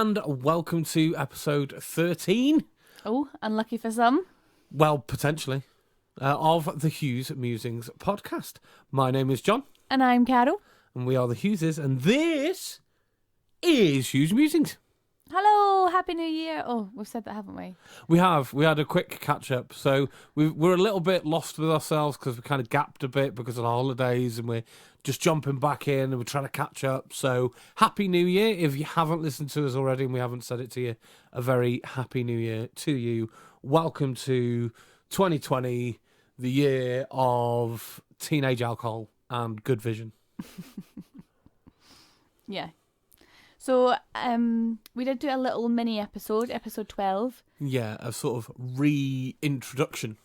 and welcome to episode 13. Oh, unlucky for some. Well, potentially, of the Hughes Musings podcast. My name is John. And I'm Carol. And we are the Hugheses, and this is Hughes Musings. Hello, Happy New Year. Oh, we've said that, haven't we? We have. We had a quick catch-up. So we're a little bit lost with ourselves because we kind of gapped a bit because of the holidays and we're just jumping back in and we're trying to catch up. So Happy New Year. If you haven't listened to us already and we haven't said it to you, a very Happy New Year to you. Welcome to 2020, the year of teenage alcohol and good vision. Yeah. So we did do a little mini episode 12. Yeah, a sort of reintroduction.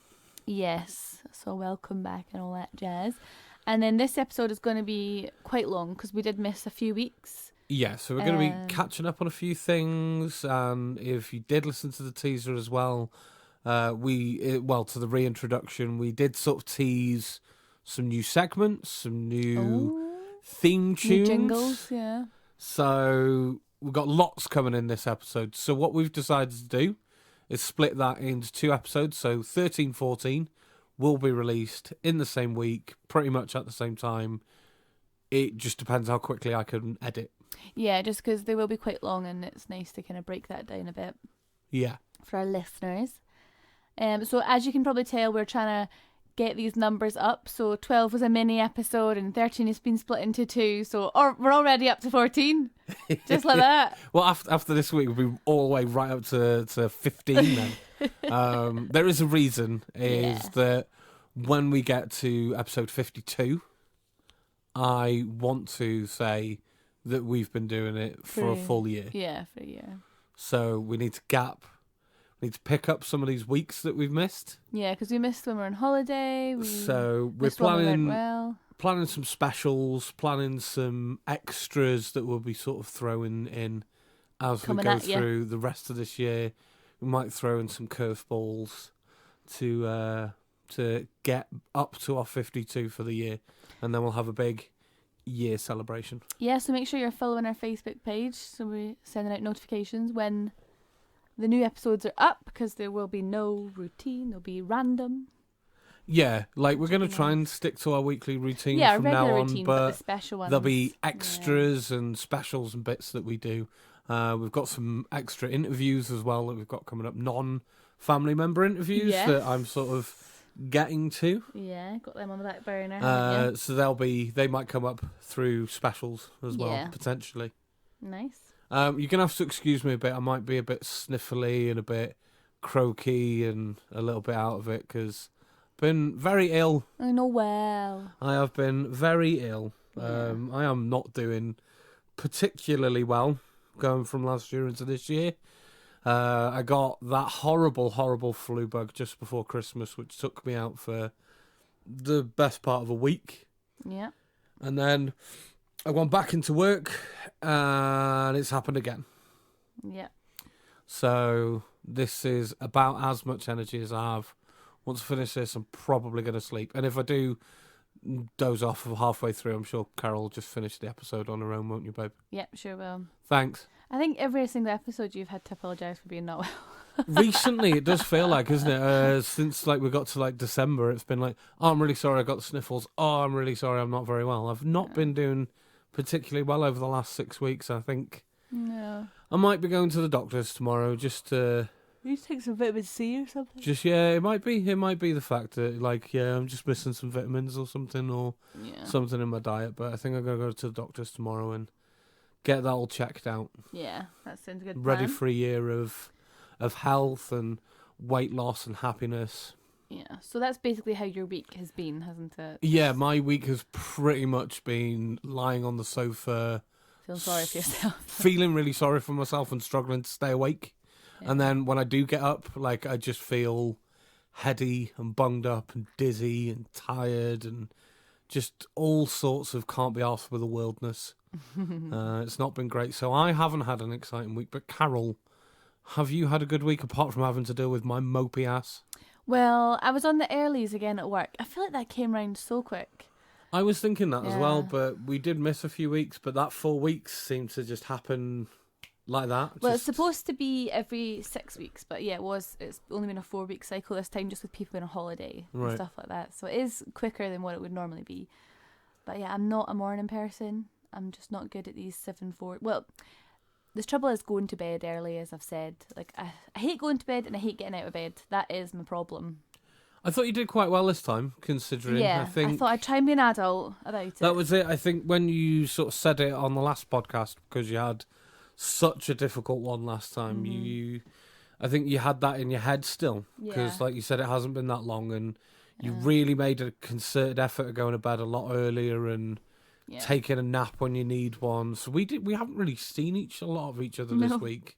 Yes. So welcome back and all that jazz. And then this episode is going to be quite long because we did miss a few weeks. Yeah, so we're going to be catching up on a few things. And if you did listen to the teaser as well, to the reintroduction, we did sort of tease some new segments, some new theme tunes. New jingles, yeah. So we've got lots coming in this episode. So what we've decided to do is split that into two episodes. So 13, 14 will be released in the same week, pretty much at the same time. It just depends how quickly I can edit. Yeah, just because they will be quite long and it's nice to kind of break that down a bit. Yeah. For our listeners. So as you can probably tell, we're trying to get these numbers up. So 12 was a mini episode and 13 has been split into two. So we're already up to 14. Just like that. Well, after this week, we'll be all the way right up to 15 then. There is a reason, that when we get to episode 52, I want to say that we've been doing it for a full year. Yeah, for a year. So we need to pick up some of these weeks that we've missed. Yeah, because we missed when we were on holiday. So we're planning some specials, planning some extras that we'll be sort of throwing in as we go through the rest of this year. We might throw in some curveballs to get up to our 52 for the year, and then we'll have a big year celebration. Yeah, so make sure you're following our Facebook page, so we're sending out notifications when the new episodes are up, because there will be no routine, there'll be random. Yeah, like we're going to try and stick to our weekly routine from now on, routine, but the special ones, there'll be extras and specials and bits that we do. We've got some extra interviews as well that we've got coming up, non-family member interviews that I'm sort of getting to. Yeah, got them on the back burner. So they might come up through specials as well, potentially. Nice. You're going to have to excuse me a bit. I might be a bit sniffly and a bit croaky and a little bit out of it because I've been very ill. I know well. I have been very ill. I am not doing particularly well going from last year into this year. I got that horrible flu bug just before Christmas, which took me out for the best part of a week. Yeah. And then I went back into work and it's happened again. Yeah. So this is about as much energy as I have. Once I finish this, I'm probably going to sleep. And if I do doze off halfway through, I'm sure Carol will just finish the episode on her own, won't you, babe? Yep, sure will. Thanks. I think every single episode you've had to apologise for being not well. Recently, it does feel like, isn't it? Since we got to December, it's been like, oh, I'm really sorry I got the sniffles. Oh, I'm really sorry I'm not very well. I've not been doing particularly well over the last 6 weeks, I think. No. I might be going to the doctor's tomorrow just to... You take some vitamin C or something? It might be the fact that, I'm just missing some vitamins or something, or something in my diet, but I think I'm going to go to the doctor's tomorrow and get that all checked out. Yeah, that sounds a good plan. Ready for a year of health and weight loss and happiness. Yeah, so that's basically how your week has been, hasn't it? Yeah, my week has pretty much been lying on the sofa. Feeling sorry for yourself. Feeling really sorry for myself and struggling to stay awake. Yeah. And then when I do get up, I just feel heady and bunged up and dizzy and tired and just all sorts of can't be arsed with the worldness. It's not been great. So I haven't had an exciting week. But Carol, have you had a good week apart from having to deal with my mopey ass? Well, I was on the earlies again at work. I feel like that came round so quick. I was thinking that as well, but we did miss a few weeks. But that 4 weeks seemed to just happen like that. Well, it's supposed to be every 6 weeks, but yeah, it's only been a 4-week cycle this time, just with people on a holiday and stuff like that. So it is quicker than what it would normally be. But yeah, I'm not a morning person. I'm just not good at these 7-4. Well, the trouble is going to bed early, as I've said. Like I hate going to bed and I hate getting out of bed. That is my problem. I thought you did quite well this time, considering. Yeah, I thought I'd try and be an adult about it. That was it. I think when you sort of said it on the last podcast, because you had such a difficult one last time, I think you had that in your head still, because like you said, it hasn't been that long, and you really made a concerted effort of going to bed a lot earlier and taking a nap when you need one. So we haven't really seen a lot of each other this week.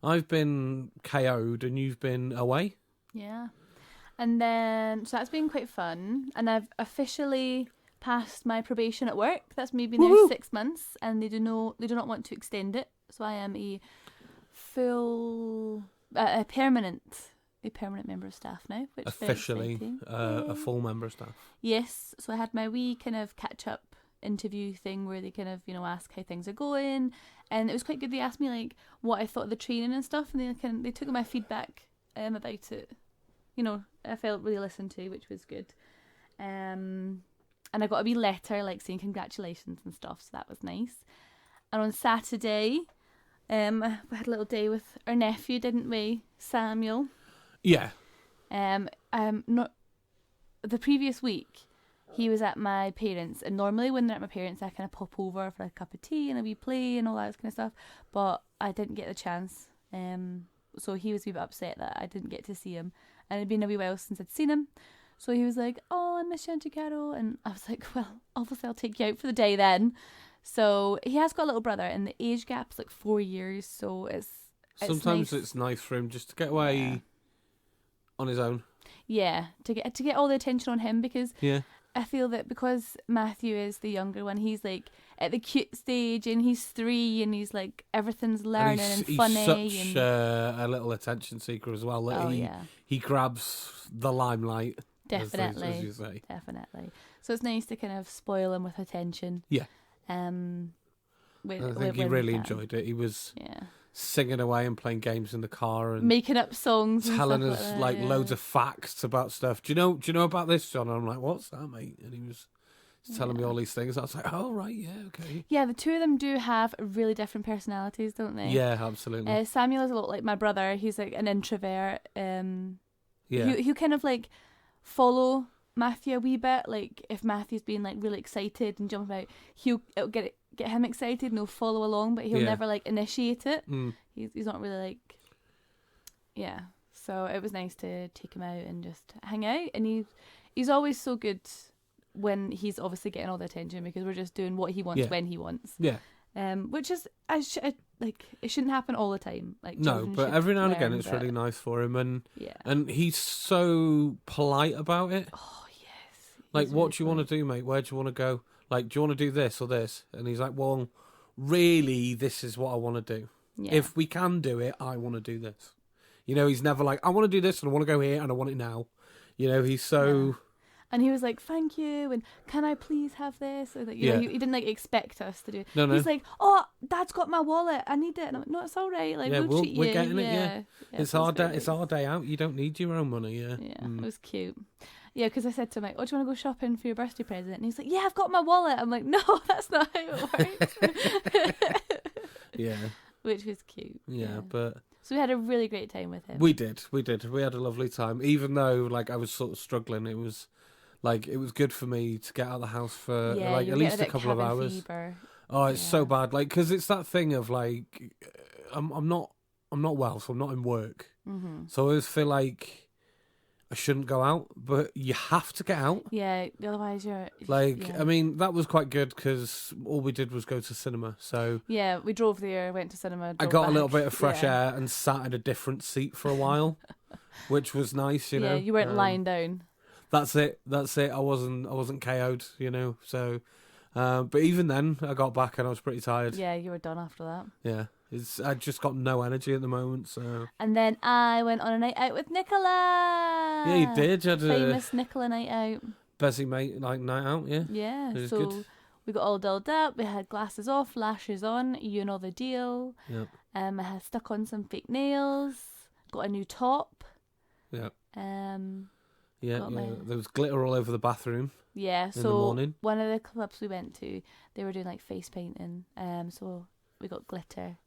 I've been KO'd and you've been away. Yeah. And then, so that's been quite fun. And I've officially passed my probation at work. That's me been there 6 months, and they do not want to extend it. So I am a permanent member of staff now, which officially is very exciting. A full member of staff. Yes. So I had my wee kind of catch up interview thing where they kind of ask how things are going, and it was quite good. They asked me like what I thought of the training and stuff, and they took my feedback about it. I felt really listened to, which was good. And I got a wee letter like saying congratulations and stuff, so that was nice. And on Saturday, we had a little day with our nephew, didn't we, Samuel? Yeah. Not the previous week, he was at my parents', and normally when they're at my parents', I kind of pop over for a cup of tea and a wee play and all that kind of stuff. But I didn't get the chance. So he was a wee bit upset that I didn't get to see him. And it'd been a wee while since I'd seen him. So he was like, "Oh, I miss you, Auntie Carol." And I was like, "Well, obviously I'll take you out for the day then." So he has got a little brother, and the age gap's like 4 years. So sometimes nice. it's nice for him just to get away on his own. Yeah, to get all the attention on him, because I feel that because Matthew is the younger one, he's like at the cute stage, and he's 3, and he's like everything's learning and funny. He's such a little attention seeker as well. He grabs the limelight. Definitely, as you say. Definitely. So it's nice to kind of spoil him with attention. Yeah. I think he really enjoyed it. He was singing away and playing games in the car and making up songs, telling and us stuff like loads of facts about stuff. Do you know about this, John? And I'm like, what's that, mate? And he was telling me all these things. I was like, oh right, yeah, okay. Yeah, the two of them do have really different personalities, don't they? Yeah, absolutely. Samuel is a lot like my brother. He's like an introvert. He'll kind of like follow Matthew a wee bit. Like if Matthew's being like really excited and jumping out, it'll get him excited and he'll follow along, but he'll never like initiate it. He's not really like so it was nice to take him out and just hang out, and he's always so good when he's obviously getting all the attention, because we're just doing what he wants when he wants, which is it shouldn't happen all the time. Like no, but every now and again it's really nice for him, and he's so polite about it. Oh yes, like, what do you want to do, mate? Where do you want to go? Like, do you want to do this or this? And he's like, well, really, this is what I want to do. Yeah. If we can do it, I want to do this. He's never like, I want to do this and I want to go here and I want it now. He's so... Yeah. And he was like, thank you, and can I please have this? Or, like, he didn't like expect us to do it. No. He's like, oh, Dad's got my wallet, I need it. And I'm like, no, it's all right. Like, we'll treat you. We're getting it, yeah. It's our day out. You don't need your own money, yeah. Yeah, It was cute. Yeah, because I said to him, like, oh, do you want to go shopping for your birthday present? And he's like, yeah, I've got my wallet. I'm like, no, that's not how it works. Yeah. Which was cute. Yeah, but... So we had a really great time with him. We did. We had a lovely time. Even though, like, I was sort of struggling, it was good for me to get out of the house for, like, at least a couple of hours. Fever. Oh, it's so bad. Like, because it's that thing of, like, I'm not well, so I'm not in work. Mm-hmm. So I always feel like I shouldn't go out, but you have to get out. Yeah, otherwise you're... Like, I mean, that was quite good because all we did was go to cinema, so... Yeah, we drove there, went to cinema, I got a little bit of fresh air and sat in a different seat for a while, which was nice, you know. Yeah, you weren't lying down. That's it. I wasn't KO'd, so... but even then, I got back and I was pretty tired. Yeah, you were done after that. Yeah. I just got no energy at the moment, so... And then I went on a night out with Nicola! Yeah, you did. You had famous Nicola night out. Busy mate, like, night out, yeah? Yeah, so good. We got all dolled up, we had glasses off, lashes on, you know the deal. Yep. I had stuck on some fake nails, got a new top. Yeah. Yeah, there was glitter all over the bathroom. Yeah, in the morning. One of the clubs we went to, they were doing like face painting. So we got glitter,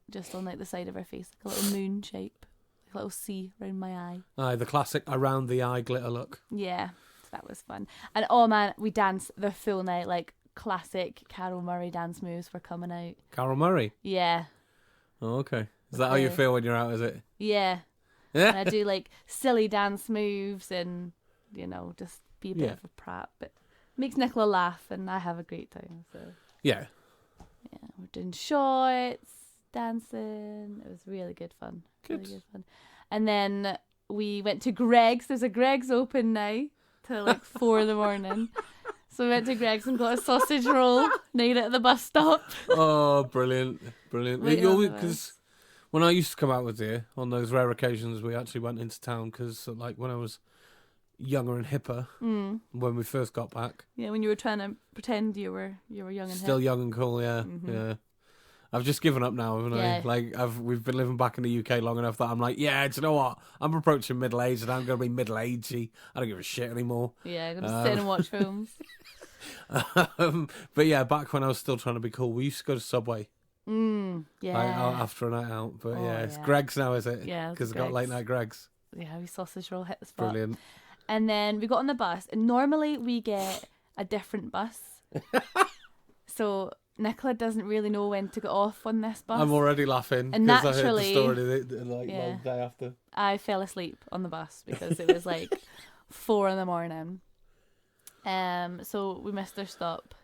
just on like the side of our face, like a little moon shape, like a little C around my eye. Aye, the classic around the eye glitter look. Yeah, so that was fun. And oh man, we danced the full night, like classic Carol Murray dance moves were coming out. Carol Murray. Yeah. Oh, okay. Is that how you feel when you're out? Is it? Yeah. And I do like silly dance moves and, just be a bit of a prat, but makes Nicola laugh and I have a great time. So yeah, we're doing shorts, dancing. It was really good fun. Good. Really good fun. And then we went to Greg's. There's a Greg's open now till like 4 a.m. So we went to Greg's and got a sausage roll, made it at the bus stop. Oh, brilliant. Because when I used to come out with you, on those rare occasions we actually went into town, because like when I was younger and hipper, when we first got back. Yeah, when you were trying to pretend you were young and still hip. young and cool, yeah. Mm-hmm. Yeah. I've just given up now, haven't I? Like we've been living back in the UK long enough that I'm like, yeah, do you know what? I'm approaching middle age and I'm going to be middle agey. I don't give a shit anymore. Yeah, I'm going to sit and watch films. But yeah, back when I was still trying to be cool, we used to go to Subway. Yeah. Like, after a night out. But it's Greg's now, is it? Yeah. Because it got late night Greg's. Yeah, we sausage roll hit the spot. Brilliant. And then we got on the bus, and normally we get a different bus. So Nicola doesn't really know when to get off on this bus. I'm already laughing and because naturally, I heard the story the day after. I fell asleep on the bus because it was like 4 a.m. So we missed our stop,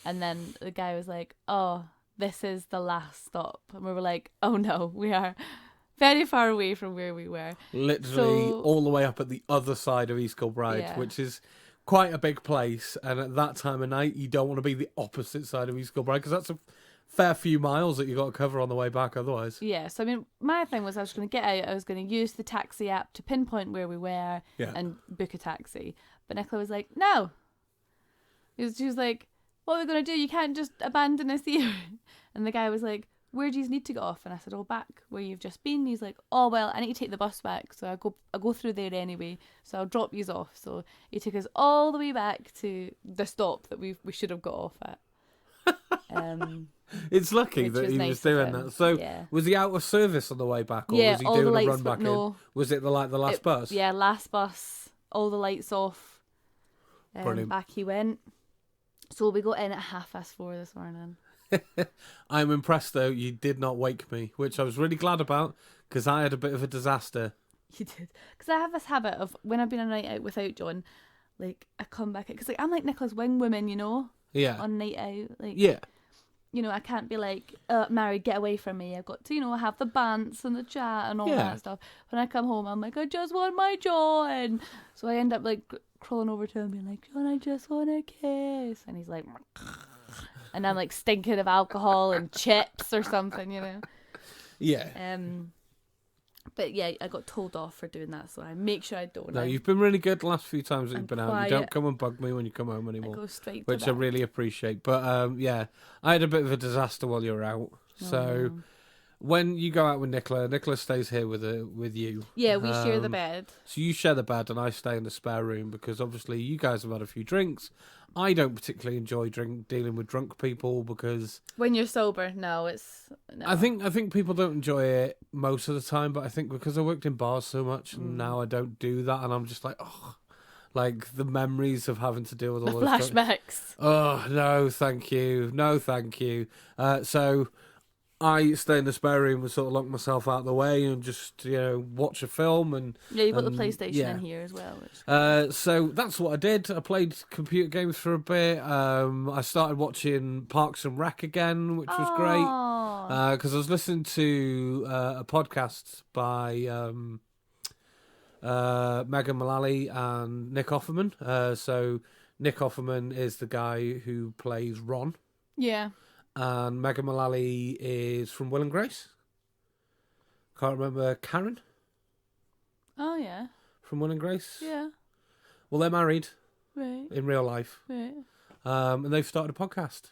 and then the guy was like, "Oh, this is the last stop," and we were like, "Oh no, we are very far away from where we were." Literally all the way up at the other side of East Kilbride, which is quite a big place, and at that time of night you don't want to be the opposite side of East Kilbride, because that's a fair few miles that you got to cover on the way back otherwise. Yeah, so I mean, my thing was I was going to get out, I was going to use the taxi app to pinpoint where we were and book a taxi. But Nicola was like, no. She was like, what are we going to do? You can't just abandon us here. And the guy was like, where do you need to get off? And I said, oh, back where you've just been. He's like, oh, well, I need to take the bus back, so I'll go through there anyway, so I'll drop you off. So he took us all the way back to the stop that we should have got off at. It's lucky that he was doing that. So was he out of service on the way back, or was he doing a run back in? Was it the last bus? Yeah, last bus, all the lights off. Brilliant. Back he went. So we got in at 4:30 this morning. I'm impressed though, you did not wake me, which I was really glad about, because I had a bit of a disaster. You did. Because I have this habit of, when I've been on a night out without John, like, I come back, because like, I'm like Nicola's wing woman, Yeah. On night out. Like, yeah. I can't be like, Mary, get away from me. I've got to, have the bants and the chat and all that stuff. When I come home, I'm like, I just want my John. So I end up like crawling over to him being like, John, I just want a kiss. And he's like, and I'm like stinking of alcohol and chips or something, Yeah. But yeah, I got told off for doing that, so I make sure I don't. No, you've been really good the last few times that you've been quiet. out. You don't come and bug me when you come home anymore. I go straight which to I bed. really appreciate. But I had a bit of a disaster while you were out. So when you go out with Nicola stays here with you. Yeah, we share the bed. So you share the bed and I stay in the spare room, because obviously you guys have had a few drinks. I don't particularly enjoy dealing with drunk people, because when you're sober, no. I think people don't enjoy it most of the time, but I think because I worked in bars so much and now I don't do that, and I'm just like, oh, like the memories of having to deal with all the those flashbacks. Oh no, thank you. So I stay in the spare room and sort of lock myself out of the way and just, watch a film. And you've got the PlayStation in here as well. So that's what I did. I played computer games for a bit. I started watching Parks and Rec again, which was great. Because I was listening to a podcast by Megan Mullally and Nick Offerman. So Nick Offerman is the guy who plays Ron. Yeah. And Megan Mullally is from Will and Grace. Can't remember Karen. Oh yeah. From Will and Grace. Yeah. Well, they're married. Right. In real life. Right. And they've started a podcast.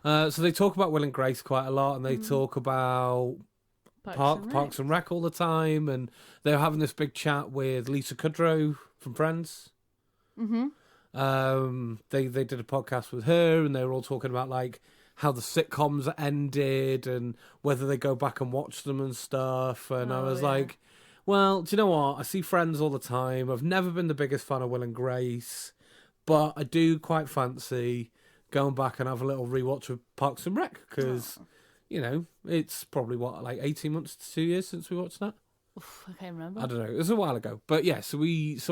Oh. So they talk about Will and Grace quite a lot, and they talk about Parks and Rec all the time, and they were having this big chat with Lisa Kudrow from Friends. Mm-hmm. They did a podcast with her, and they were all talking about like how the sitcoms ended and whether they go back and watch them and stuff. And I was like, well, do you know what? I see Friends all the time. I've never been the biggest fan of Will and Grace, but I do quite fancy going back and have a little rewatch of Parks and Rec because, you know, it's probably like 18 months to 2 years since we watched that. Oof, I can't remember. I don't know. It was a while ago. But yeah, so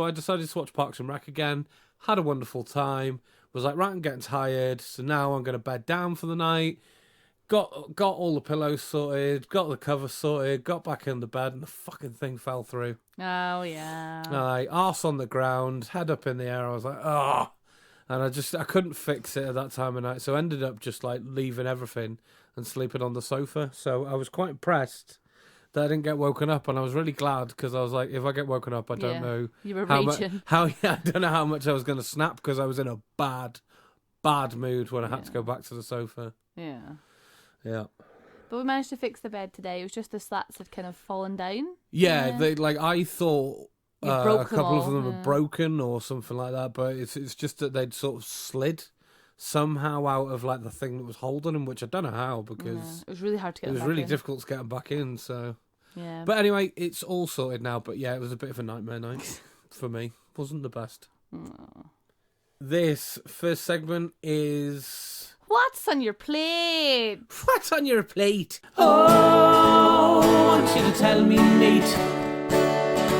I decided to watch Parks and Rec again. Had a wonderful time. Was like, right, I'm getting tired. So now I'm going to bed down for the night. Got all the pillows sorted. Got the cover sorted. Got back in the bed and the fucking thing fell through. Oh, yeah. Arse on the ground, head up in the air. I was like, oh. And I couldn't fix it at that time of night. So I ended up just like leaving everything and sleeping on the sofa. So I was quite impressed that I didn't get woken up, and I was really glad because I was like, if I get woken up, I don't know you were how raging. I don't know how much I was going to snap because I was in a bad mood when I had to go back to the sofa. Yeah. Yeah. But we managed to fix the bed today. It was just the slats had kind of fallen down. Yeah, they I thought a couple of them were yeah. broken or something like that, but it's just that they'd sort of slid somehow out of like the thing that was holding them, which I don't know how because it was really hard to get it was them back really in. difficult to get them back in. So. Yeah. But anyway, it's all sorted now. But yeah, it was a bit of a nightmare night for me. Wasn't the best. Oh. This first segment is... What's on your plate? What's on your plate? Oh, I want you to tell me, mate.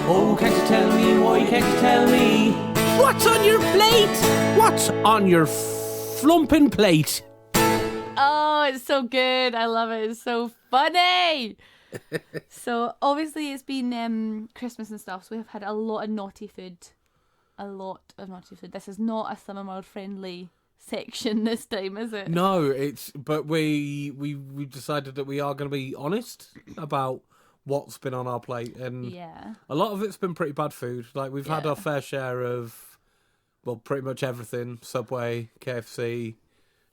Oh, can't you tell me? Why can't you tell me? What's on your plate? What's on your flumping plate? Oh, it's so good. I love it. It's so funny. So obviously it's been Christmas and stuff, so we have had a lot of naughty food. This is not a Slimming World friendly section this time, is it? No, but we decided that we are going to be honest about what's been on our plate, and a lot of it's been pretty bad food. Like we've had our fair share of, well, pretty much everything: Subway, KFC,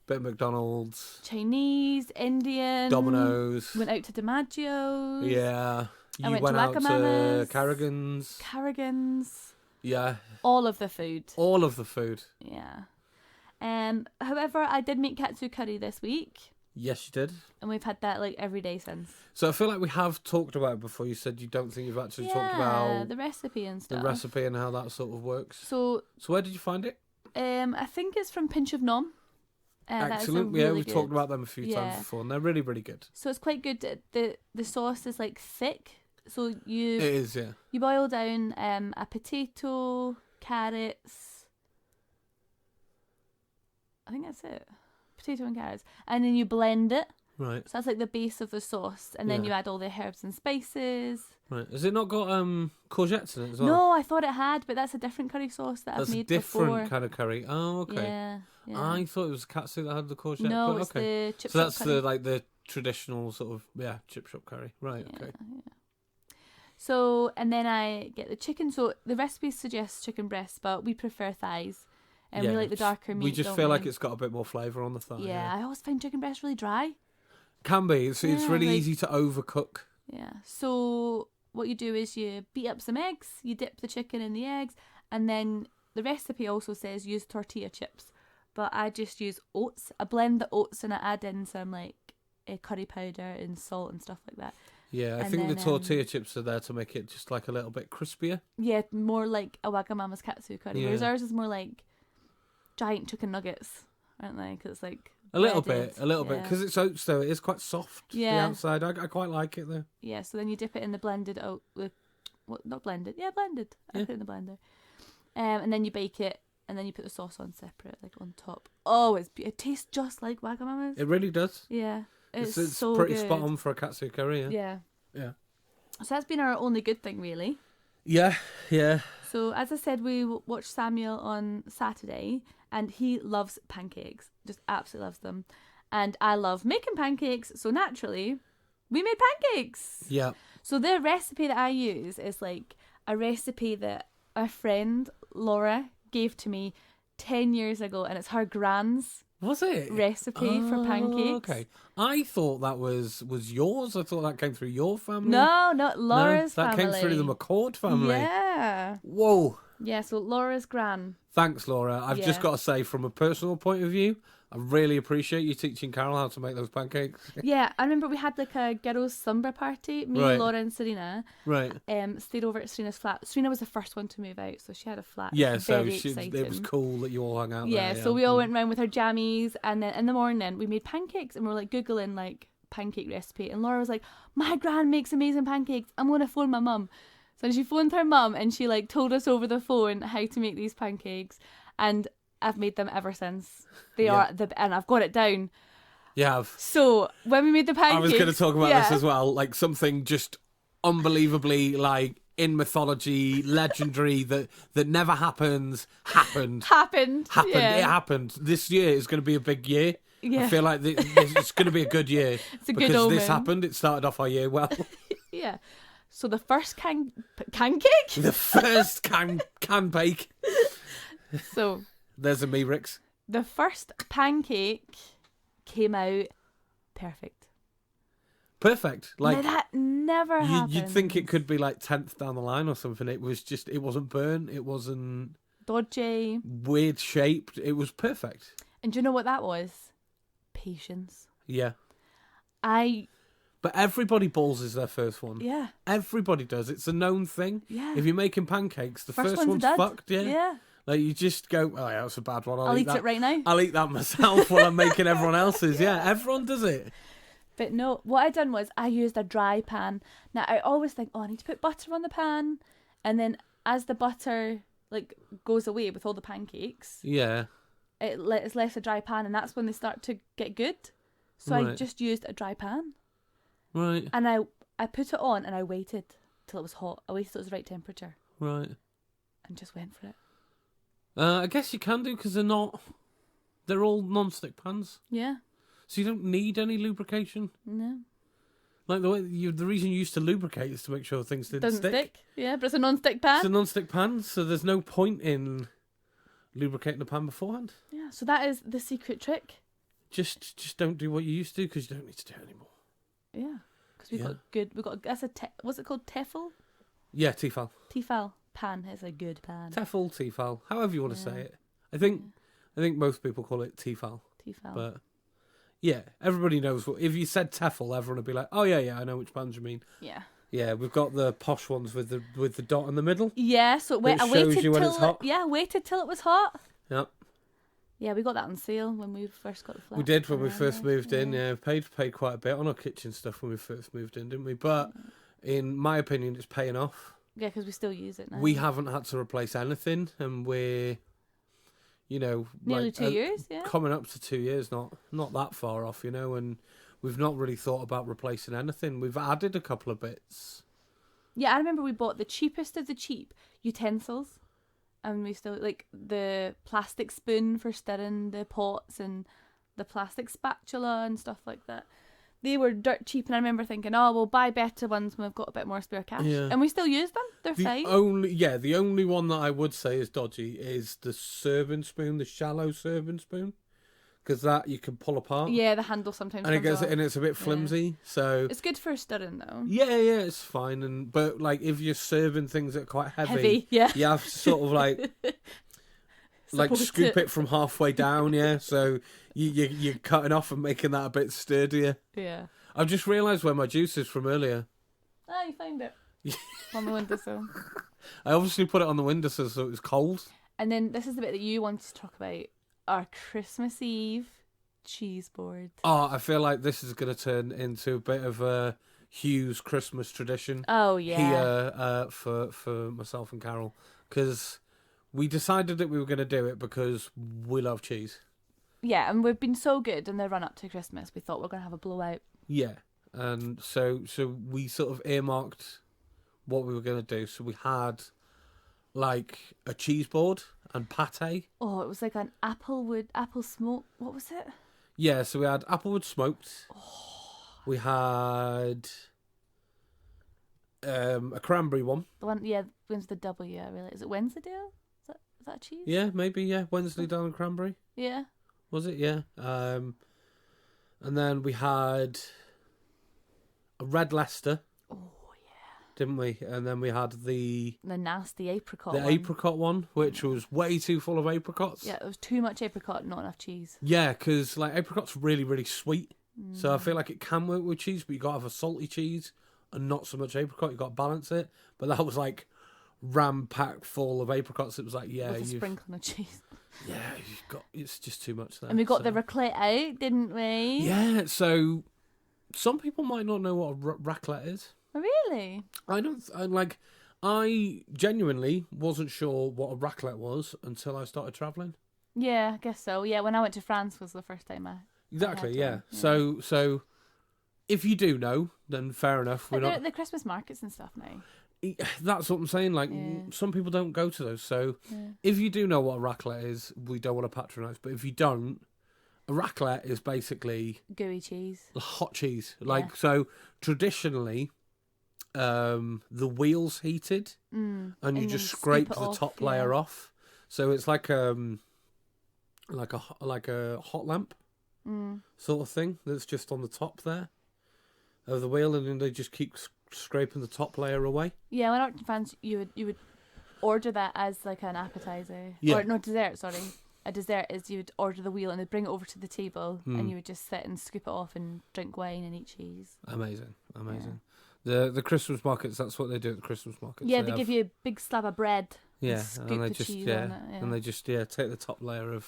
bit of McDonald's, Chinese, Indian, Domino's. Went out to DiMaggio's. Yeah, I you went out to Carrigan's. Yeah, all of the food. Yeah. However, I did make katsu curry this week. Yes, you did. And we've had that like every day since. So I feel like we have talked about it before. You said you don't think you've actually talked about the recipe and stuff. The recipe and how that sort of works. So where did you find it? I think it's from Pinch of Nom. Excellent. Really we've talked about them a few times before, and they're really, really good. So it's quite good. The sauce is like thick. So it is, yeah. You boil down a potato, carrots. I think that's it. Potato and carrots, and then you blend it. Right. So that's like the base of the sauce, and then you add all the herbs and spices. Right. Has it not got courgettes in it as well? No, I thought it had, but that's a different curry sauce that I've made before. That's a different kind of curry. Oh, okay. Yeah. I thought it was katsu that had the courgette. No, but it's okay. the chip so shop that's curry. the traditional sort of chip shop curry. Right. Yeah, okay. Yeah. So and then I get the chicken. So the recipe suggests chicken breasts, but we prefer thighs. And we like the darker meat. We just feel like it's got a bit more flavour on the thigh. Yeah, I always find chicken breast really dry. Can be. It's really easy to overcook. Yeah. So what you do is you beat up some eggs, you dip the chicken in the eggs, and then the recipe also says use tortilla chips. But I just use oats. I blend the oats and I add in some like curry powder and salt and stuff like that. Yeah, I think the tortilla chips are there to make it just like a little bit crispier. Yeah, more like a Wagamama's katsu curry. Yeah. Whereas ours is more like giant chicken nuggets, aren't they? Because it's like a little bit, because it's oats though. It is quite soft. Yeah, the outside. I quite like it though. Yeah, so then you dip it in the blended oat. Not blended. Yeah, blended. I put it in the blender, and then you bake it, and then you put the sauce on separate, like on top. Oh, it tastes just like Wagamama's. It really does. Yeah, it's so pretty spot on for a katsu curry. Yeah. Yeah. So that's been our only good thing, really. Yeah. So as I said, we watched Samuel on Saturday, and he loves pancakes, just absolutely loves them, and I love making pancakes. So naturally, we made pancakes. Yeah. So the recipe that I use is like a recipe that a friend Laura gave to me 10 years ago, and it's her gran's Was it? recipe for pancakes. Okay. I thought that was yours. I thought that came through your family. No, not Laura's that family. came through the McCord family. Yeah. Whoa. Yeah, so Laura's gran. Thanks, Laura. I've just got to say, from a personal point of view, I really appreciate you teaching Carol how to make those pancakes. Yeah, I remember we had like a girls' slumber party. Me, Right. Laura and Serena Right. stayed over at Serena's flat. Serena was the first one to move out, so she had a flat. Yeah, Very so exciting. it was cool that you all hung out Yeah, there. so we all went round with our jammies, and then in the morning we made pancakes, and we were like Googling like pancake recipe, and Laura was like, my gran makes amazing pancakes, I'm going to phone my mum. So she phoned her mum, and she like told us over the phone how to make these pancakes, and I've made them ever since. They are and I've got it down. You have. So when we made the pancakes, I was going to talk about this as well, like something just unbelievably like in mythology, legendary that never happens. Happened. Yeah. It happened. This year is going to be a big year. Yeah. I feel like it's going to be a good year. It's a good because omen. this happened. It started off our year well. Yeah. So the first pancake. The first can bake. So there's a me, Rix. the first pancake came out perfect. Perfect. Like now that never happened. you'd think it could be like 10th down the line or something. It wasn't burnt. It wasn't dodgy. Weird shaped. It was perfect. And do you know what that was? Patience. Yeah. But everybody balls is their first one. Yeah. Everybody does. It's a known thing. Yeah. If you're making pancakes, the first one's dead. fucked. Yeah. Yeah. Like you just go, oh yeah, that's a bad one. I'll eat that. it right now. I'll eat that myself while I'm making everyone else's. Yeah, everyone does it. But no, what I done was I used a dry pan. Now I always think, oh, I need to put butter on the pan, and then as the butter like goes away with all the pancakes, yeah, it's left a dry pan, and that's when they start to get good. So Right. I just used a dry pan, right, and I put it on and I waited till it was hot. I waited till it was the right temperature, right. and just went for it. I guess you can do because they're all non-stick pans, Yeah. so you don't need any lubrication. No. Like the reason you used to lubricate is to make sure things didn't Doesn't stick. Yeah, but it's a non-stick pan. It's a non-stick pan, so there's no point in lubricating the pan beforehand. Yeah. So that is the secret trick. Just don't do what you used to because you don't need to do it anymore. Yeah. Because we've got that's what's it called? Tefal? Yeah, Tefal. Tefal pan is a good pan. Tefal, Tefal, however you want to say it. I think most people call it Tefal. Tefal. But yeah, everybody knows what. If you said Tefal, everyone would be like, "Oh yeah, I know which pans you mean." Yeah. Yeah, we've got the posh ones with the dot in the middle. Yeah. So That I waited shows you when till it's hot. waited till it was hot. Yep. Yeah, we got that on sale when we first got the flat. We did when we first moved in. Yeah, paid quite a bit on our kitchen stuff when we first moved in, didn't we? But in my opinion, it's paying off. Yeah, because we still use it now. We haven't had to replace anything, and we're, nearly 2 years. Yeah. coming up to 2 years, not that far off, and we've not really thought about replacing anything. We've added a couple of bits. Yeah, I remember we bought the cheapest of the cheap utensils, and we still like the plastic spoon for stirring the pots and the plastic spatula and stuff like that. They were dirt cheap, and I remember thinking, oh, we'll buy better ones when we've got a bit more spare cash. Yeah. And we still use them. They're fine. The only one that I would say is dodgy is the serving spoon, the shallow serving spoon, because that you can pull apart. Yeah, the handle sometimes and comes off. and it's a bit flimsy. So It's good for stirring though. yeah, it's fine. But like if you're serving things that are quite heavy, Yeah. you have to sort of like scoop it from halfway down. Yeah, so you're cutting off and making that a bit sturdier. Yeah. I've just realised where my juice is from earlier. Ah, you found it. On the windowsill. I obviously put it on the windowsill so it was cold. And then this is the bit that you wanted to talk about. Our Christmas Eve cheese board. Oh, I feel like this is going to turn into a bit of a Hughes Christmas tradition. Oh, yeah. Here for myself and Carol. Because we decided that we were going to do it because we love cheese. Yeah, and we've been so good in the run up to Christmas. We thought we were going to have a blowout. Yeah. And so we sort of earmarked what we were going to do. So we had like a cheese board and pate. Oh, it was like an apple smoke. What was it? Yeah, so we had applewood smoked. We had a cranberry one. The one, yeah, when's the W? Really, is it Wensleydale? Is that a cheese? Yeah, maybe. Yeah, Wensleydale and cranberry. Yeah. was it? Yeah. And then we had a red Leicester. Oh yeah. Didn't we? And then we had the nasty apricot. apricot one, which was way too full of apricots. Yeah, it was too much apricot, not enough cheese. Yeah, because like apricot's really, really sweet. So I feel like it can work with cheese, but you got to have a salty cheese and not so much apricot. You got to balance it. But that was like ram-packed full of apricots. It was like, yeah, with a sprinkling of cheese. Yeah, it's just too much there. And we got the raclette out, didn't we? Yeah, so some people might not know what a raclette is. Really? I genuinely wasn't sure what a raclette was until I started travelling. Yeah, I guess so. Yeah, when I went to France was the first time Exactly, yeah. So if you do know, then fair enough. We're not the Christmas markets and stuff now. That's what I'm saying. Like, some people don't go to those. So if you do know what a raclette is, we don't want to patronise. But if you don't, a raclette is basically gooey cheese, hot cheese. Like, so traditionally, the wheel's heated, and you just scrape the top layer off. So it's like a hot lamp sort of thing that's just on the top there of the wheel, and then they just keep scraping the top layer away. Yeah, when I went to France, you would order that as like an appetizer. Yeah. Or no, dessert, sorry. A dessert is you would order the wheel and they'd bring it over to the table and you would just sit and scoop it off and drink wine and eat cheese. Amazing. The Christmas markets, that's what they do at the Christmas markets. Yeah, they give you a big slab of bread. Yeah, and scoop and they the just cheese on it, and they just take the top layer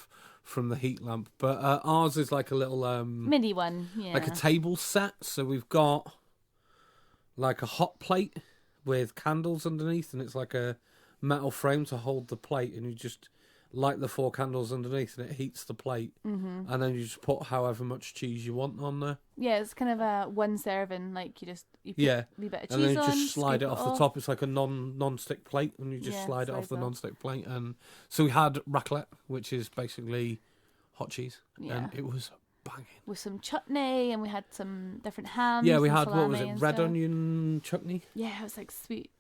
from the heat lamp. But ours is like a little mini one, yeah, like a table set. So we've got like a hot plate with candles underneath, and it's like a metal frame to hold the plate, and you just light the 4 candles underneath, and it heats the plate, and then you just put however much cheese you want on there. Yeah, it's kind of a one serving, like you put a wee bit of cheese on, and then you just slide it off the top. It's like a non-stick plate, and you just slide it off the on. non-stick plate. And so we had raclette, which is basically hot cheese, and it was banging with some chutney, and we had some different hams. Yeah, we had what was it, red onion chutney? Yeah, it was like sweet.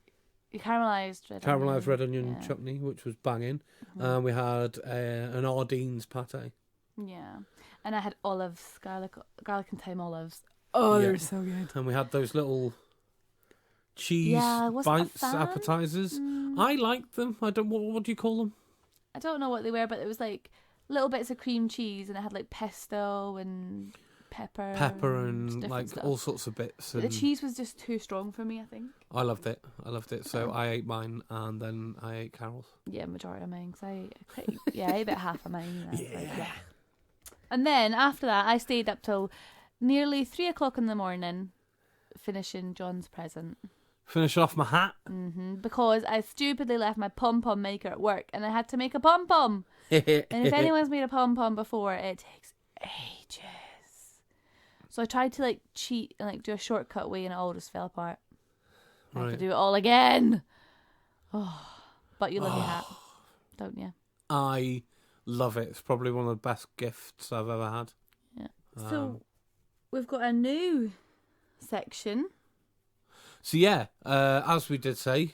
Caramelised red onion chutney, which was banging. And we had an Ardenes pate. Yeah, and I had olives, garlic and thyme olives. Oh, they were so good. And we had those little cheese bites appetizers. I liked them. I don't. What do you call them? I don't know what they were, but it was like little bits of cream cheese, and it had like pesto and pepper and like stuff. All sorts of bits. But the cheese was just too strong for me, I think. I loved it. So I ate mine, and then I ate Carol's. Yeah, majority of mine. Cause I ate about half of mine. And then after that, I stayed up till nearly 3 o'clock in the morning, finishing John's present. Finish off my hat. Because I stupidly left my pom-pom maker at work, and I had to make a pom-pom. And if anyone's made a pom-pom before, it takes ages. So I tried to like cheat and like do a shortcut way, and it all just fell apart. I have to do it all again. Oh, but you love your hat, don't you? I love it. It's probably one of the best gifts I've ever had. Yeah. So we've got a new section. So yeah, as we did say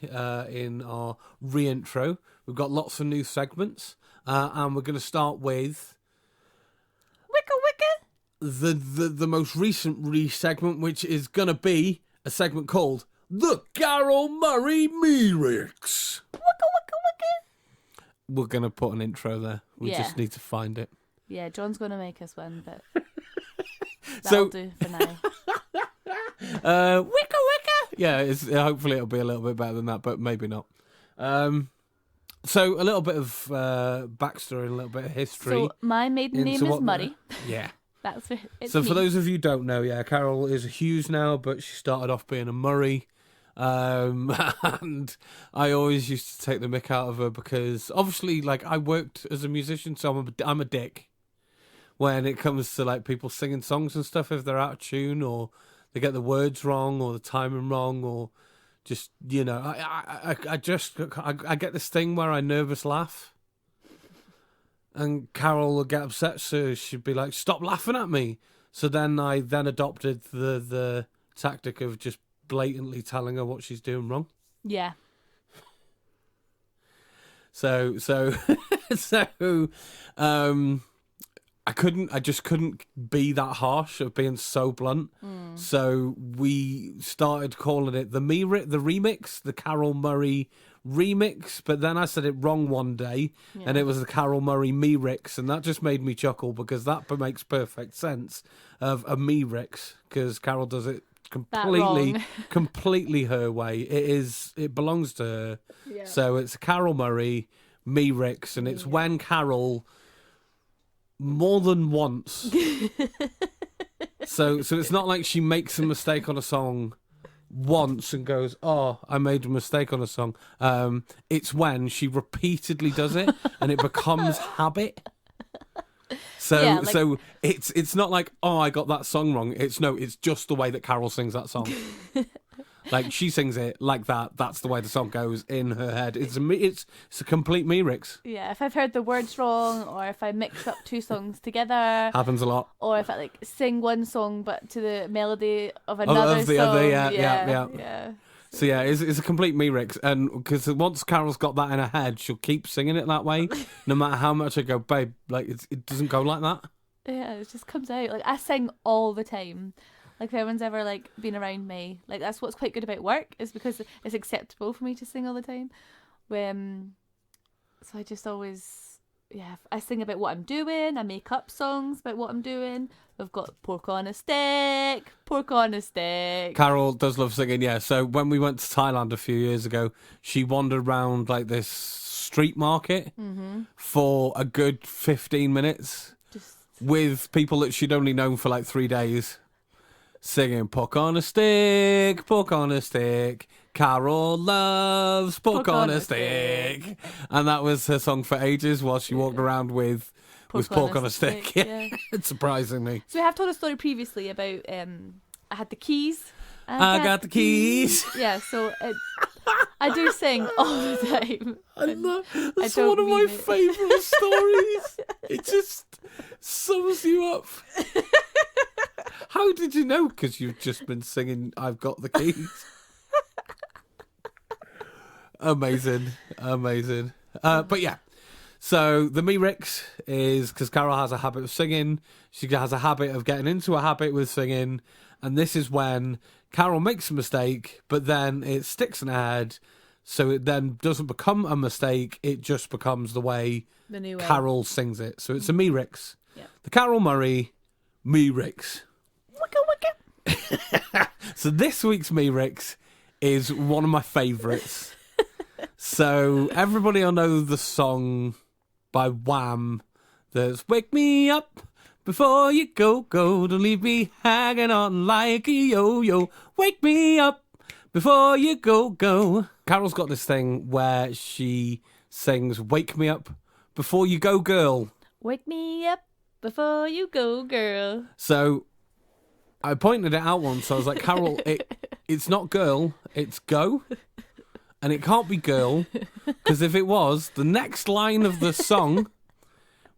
in our re-intro, we've got lots of new segments, and we're going to start with Wicca Wicca. The most recent re-segment, which is going to be a segment called The Carol Murray Lyrics. Wicca Wicca Wicca. We're going to put an intro there. We just need to find it. Yeah, John's going to make us one, but that'll do for now. Wicca Wicca. Yeah, hopefully it'll be a little bit better than that, but maybe not. So a little bit of backstory, a little bit of history. So my maiden name is Murray. Yeah. That's so for those of you who don't know, Carol is a Hughes now, but she started off being a Murray. And I always used to take the mick out of her because obviously, like, I worked as a musician, so I'm a dick when it comes to like people singing songs and stuff if they're out of tune or they get the words wrong or the timing wrong or just I get this thing where I nervous laugh. And Carol would get upset, so she'd be like, "Stop laughing at me." So then I adopted the tactic of just blatantly telling her what she's doing wrong. Yeah. So I just couldn't be that harsh of being so blunt. So we started calling it the remix, the Carol Murray remix. But then I said it wrong one day, and it was the Carol Murray me-rix, and that just made me chuckle because that makes perfect sense of a me-rix because Carol does it completely her way. It belongs to her. Yeah. So it's Carol Murray me-rix, and it's when Carol more than once. so it's not like she makes a mistake on a song once and goes, "Oh, I made a mistake on a song." It's when she repeatedly does it and it becomes habit. So so it's not like, "Oh, I got that song wrong." It's just the way that Carol sings that song. Like she sings it like that. That's the way the song goes in her head. It's a complete me-rix. Yeah, if I've heard the words wrong, or if I mix up two songs together, Happens a lot. or if I like sing one song but to the melody of another Of the song. other, yeah. So yeah, it's a complete me-rix, and because once Carol's got that in her head, she'll keep singing it that way, no matter how much I go, babe. Like it doesn't go like that. Yeah, it just comes out. Like I sing all the time. Like if anyone's ever like been around me, like that's what's quite good about work is because it's acceptable for me to sing all the time. So I just always, I sing about what I'm doing. I make up songs about what I'm doing. We've got pork on a stick. Carol does love singing, yeah. So when we went to Thailand a few years ago, she wandered around like this street market for a good 15 minutes with people that she'd only known for like 3 days. Singing pork on a stick, Carol loves pork on a stick. And that was her song for ages while she walked around with pork on a stick. Yeah. Surprisingly. So we have told a story previously about I had the keys. I got the keys. Yeah, so I do sing all the time. That's one of my favourite stories. It just sums you up. How did you know? Because you've just been singing I've Got the Keys. Amazing. But yeah, so the me-rix is because Carol has a habit of singing. She has a habit of getting into a habit with singing. And this is when Carol makes a mistake, but then it sticks in her head. So it then doesn't become a mistake. It just becomes the way Carol sings it. So it's a me-rix. Yeah. The Carol Murray me-rix. So this week's me-rix is one of my favourites. So everybody will know the song by Wham that's "Wake me up before you go, don't leave me hanging on like a yo-yo. Wake me up before you go." Carol's got this thing where she sings "Wake me up before you go, girl." Wake me up before you go, girl. So I pointed it out once. I was like, Carol, it's not girl, it's go. And it can't be girl, because if it was, the next line of the song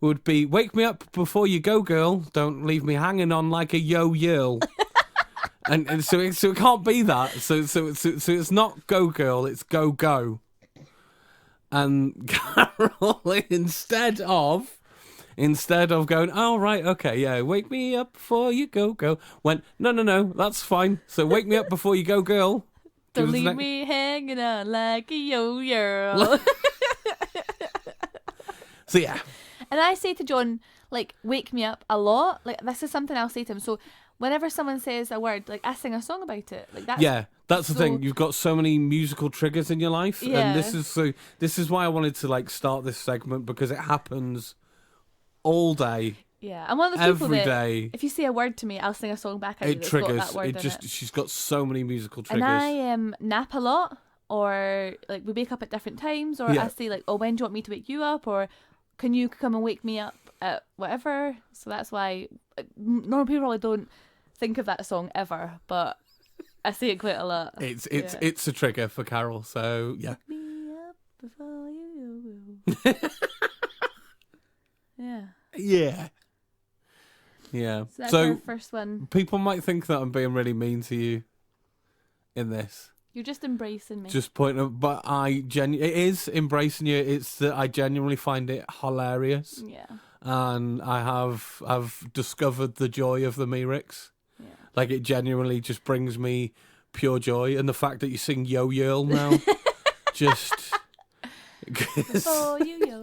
would be, "Wake me up before you go, girl. Don't leave me hanging on like a yo-yo." and so it can't be that. So it's not go, girl, it's go, go. And Carol, instead of going, "Oh, right, okay, yeah, wake me up before you go," went, no, that's fine. So wake me up before you go, girl. Don't leave me hanging on like a yo-yo. So yeah. And I say to John, like, wake me up a lot. Like, this is something I'll say to him. So whenever someone says a word, like, I sing a song about it. Like that's the thing. You've got so many musical triggers in your life. Yeah. And this is why I wanted to like start this segment, because it happens all day. Yeah, I'm one of those people every that day. If you say a word to me, I'll sing a song back at you. It triggers. Got that word in it. She's got so many musical triggers. And I nap a lot, or like we wake up at different times, or I say like, "Oh, when do you want me to wake you up?" Or "Can you come and wake me up at whatever?" So that's why normal people probably don't think of that song ever, but I say it quite a lot. It's a trigger for Carol. So yeah. Wake me up before you go. Yeah. Yeah. Yeah. So that's our first one. People might think that I'm being really mean to you in this. You're just embracing me. Just pointing, but it is embracing you. It's that I genuinely find it hilarious. Yeah. and I've discovered the joy of the lyrics. Yeah. Like, it genuinely just brings me pure joy, and the fact that you sing Yo Yerl now, just Oh, yo.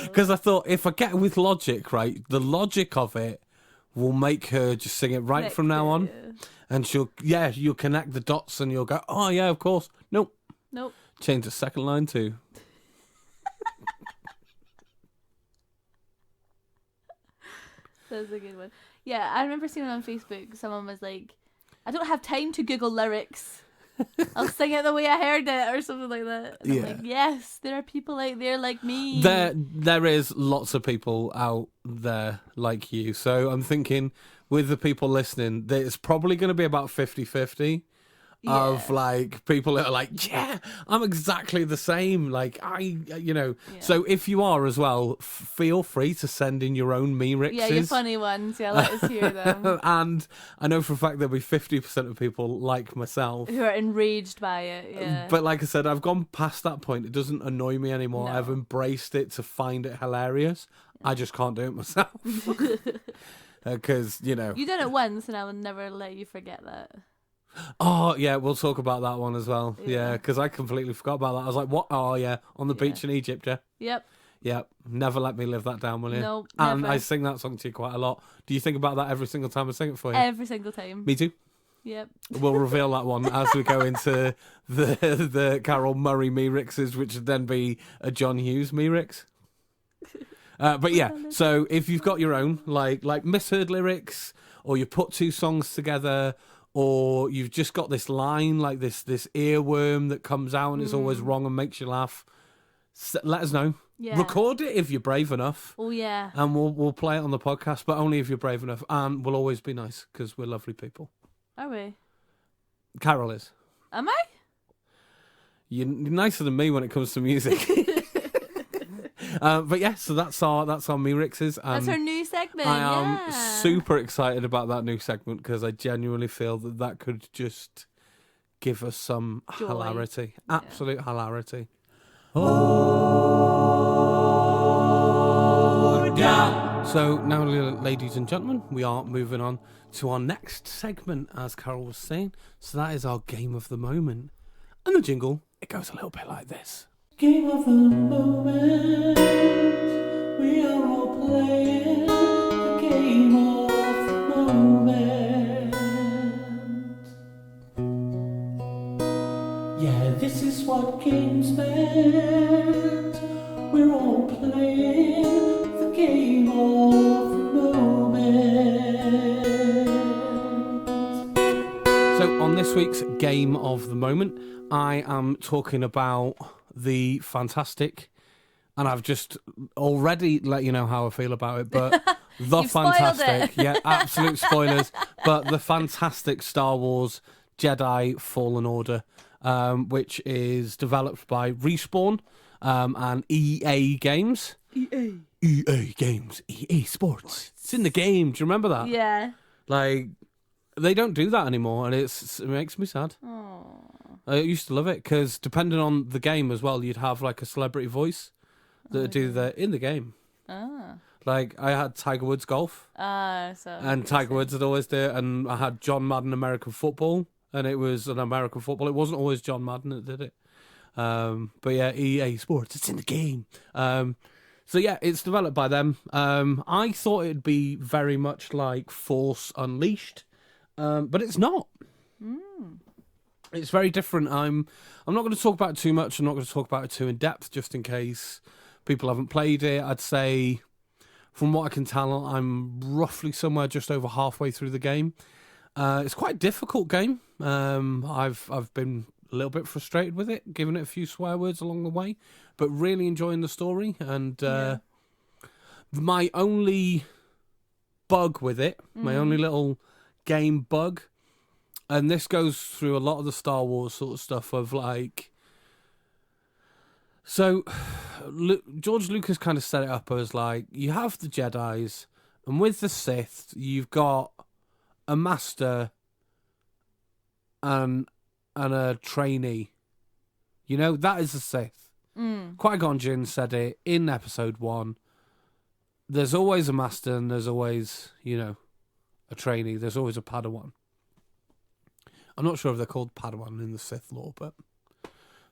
because I thought if I get with Logic, right, the logic of it will make her just sing it right from now on, and you'll connect the dots, and you'll go, oh yeah, of course. Nope. Change the second line too. That's a good one. Yeah, I remember seeing it on Facebook. Someone was like, I don't have time to Google lyrics. I'll sing it the way I heard it or something like that. And I'm like, yes, there are people out there like me. There is lots of people out there like you. So I'm thinking with the people listening, that it's probably going to be about 50-50. Of like people that are like, yeah, I'm exactly the same. Like So if you are as well, feel free to send in your own lyrics. Yeah, your funny ones. Yeah, let us hear them. And I know for a fact there'll be 50% of people like myself who are enraged by it. Yeah. But like I said, I've gone past that point. It doesn't annoy me anymore. No. I've embraced it to find it hilarious. I just can't do it myself. Because, You done it once, and I will never let you forget that. Oh, yeah, we'll talk about that one as well. Yeah, because I completely forgot about that. I was like, what? Oh, yeah, on the beach in Egypt, yeah? Yep. Yep. Never let me live that down, will you? No, And never. I sing that song to you quite a lot. Do you think about that every single time I sing it for you? Every single time. Me too. Yep. We'll reveal that one as we go into the Carol Murray myrixes, which would then be a John Hughes myrix. But yeah, so if you've got your own, like misheard lyrics, or you put two songs together, or you've just got this line, like this earworm that comes out and it's always wrong and makes you laugh, let us know. Yeah. Record it if you're brave enough. Oh, yeah. And we'll play it on the podcast, but only if you're brave enough. And we'll always be nice, because we're lovely people. Are we? Carol is. Am I? You're nicer than me when it comes to music. But yeah, so that's our myrixes. That's our new segment. I am super excited about that new segment, because I genuinely feel that could just give us some joy. Hilarity. Absolute hilarity. So now, ladies and gentlemen, we are moving on to our next segment, as Carol was saying. So that is our game of the moment. And the jingle, it goes a little bit like this. Game of the moment. We are all playing the game of the moment. Yeah, this is what games meant. We're all playing the game of the moment. So on this week's game of the moment, I am talking about the fantastic, and I've just already let you know how I feel about it, but the fantastic, yeah, absolute spoilers, but the fantastic Star Wars Jedi Fallen Order, which is developed by Respawn and EA Games. EA Games, EA Sports. It's in the game. Do you remember that? Yeah. Like, they don't do that anymore, and it makes me sad. Oh. I used to love it, because depending on the game as well, you'd have like a celebrity voice that would do the in the game. Ah. Like, I had Tiger Woods golf, and Tiger Woods would always do it, and I had John Madden American football, and it was an American football. It wasn't always John Madden that did it. But yeah, EA Sports, it's in the game. So yeah, it's developed by them. I thought it'd be very much like Force Unleashed, but it's not. It's very different. I'm not going to talk about it too much. I'm not going to talk about it too in depth, just in case people haven't played it. I'd say, from what I can tell, I'm roughly somewhere just over halfway through the game. It's quite a difficult game. I've been a little bit frustrated with it, giving it a few swear words along the way, but really enjoying the story. And my only bug with it, my only little game bug, and this goes through a lot of the Star Wars sort of stuff of like... So, George Lucas kind of set it up as like, you have the Jedis, and with the Sith, you've got a master and a trainee. You know, that is the Sith. Qui-Gon Jinn said it in episode 1. there's always a master and there's always, a trainee. There's always a Padawan. I'm not sure if they're called Padawan in the Sith lore, but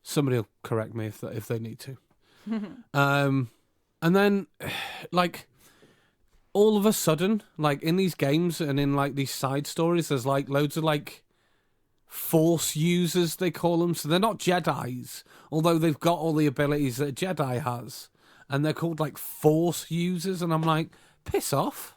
somebody will correct me if they need to. And then, like, all of a sudden, like, in these games and in, like, these side stories, there's, like, loads of, like, Force users, they call them. So they're not Jedis, although they've got all the abilities that a Jedi has. And they're called, like, Force users. And I'm like, piss off.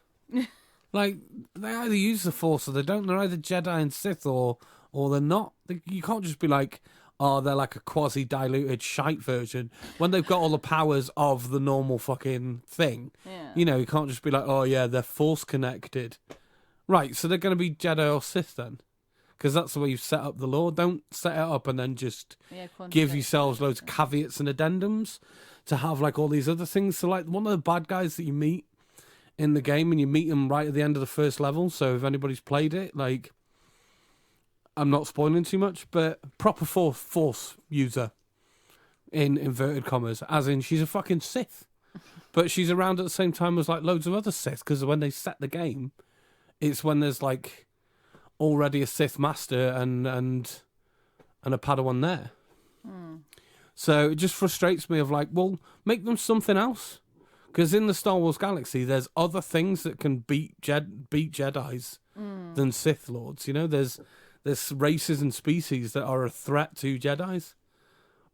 Like, they either use the Force or they don't. They're either Jedi and Sith or they're not. You can't just be like, oh, they're like a quasi-diluted shite version when they've got all the powers of the normal fucking thing. Yeah. You can't just be like, oh, yeah, they're Force-connected. Right, so they're going to be Jedi or Sith then? Because that's the way you set up the lore. Don't set it up and then just give yourselves loads of caveats and addendums to have, like, all these other things. So, like, one of the bad guys that you meet in the game, and you meet them right at the end of the first level, so if anybody's played it, like, I'm not spoiling too much, but proper force user, in inverted commas, as in she's a fucking Sith. But she's around at the same time as, like, loads of other Siths, because when they set the game, it's when there's, like, already a Sith master and a Padawan there. So it just frustrates me of like, well, make them something else. Because in the Star Wars galaxy, there's other things that can beat Jedis than Sith Lords. There's races and species that are a threat to Jedis,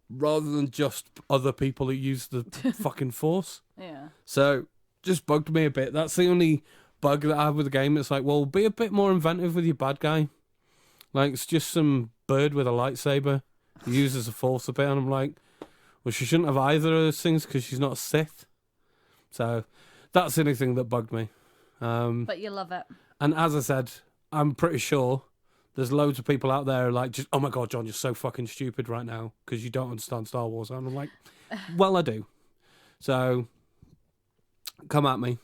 rather than just other people who use the fucking Force. Yeah. So just bugged me a bit. That's the only bug that I have with the game. It's like, well, be a bit more inventive with your bad guy. Like, it's just some bird with a lightsaber. He uses the Force a bit, and I'm like, well, she shouldn't have either of those things because she's not a Sith. So that's the only thing that bugged me. But you love it. And as I said, I'm pretty sure there's loads of people out there like, just, oh my God, John, you're so fucking stupid right now because you don't understand Star Wars. And I'm like, well, I do. So come at me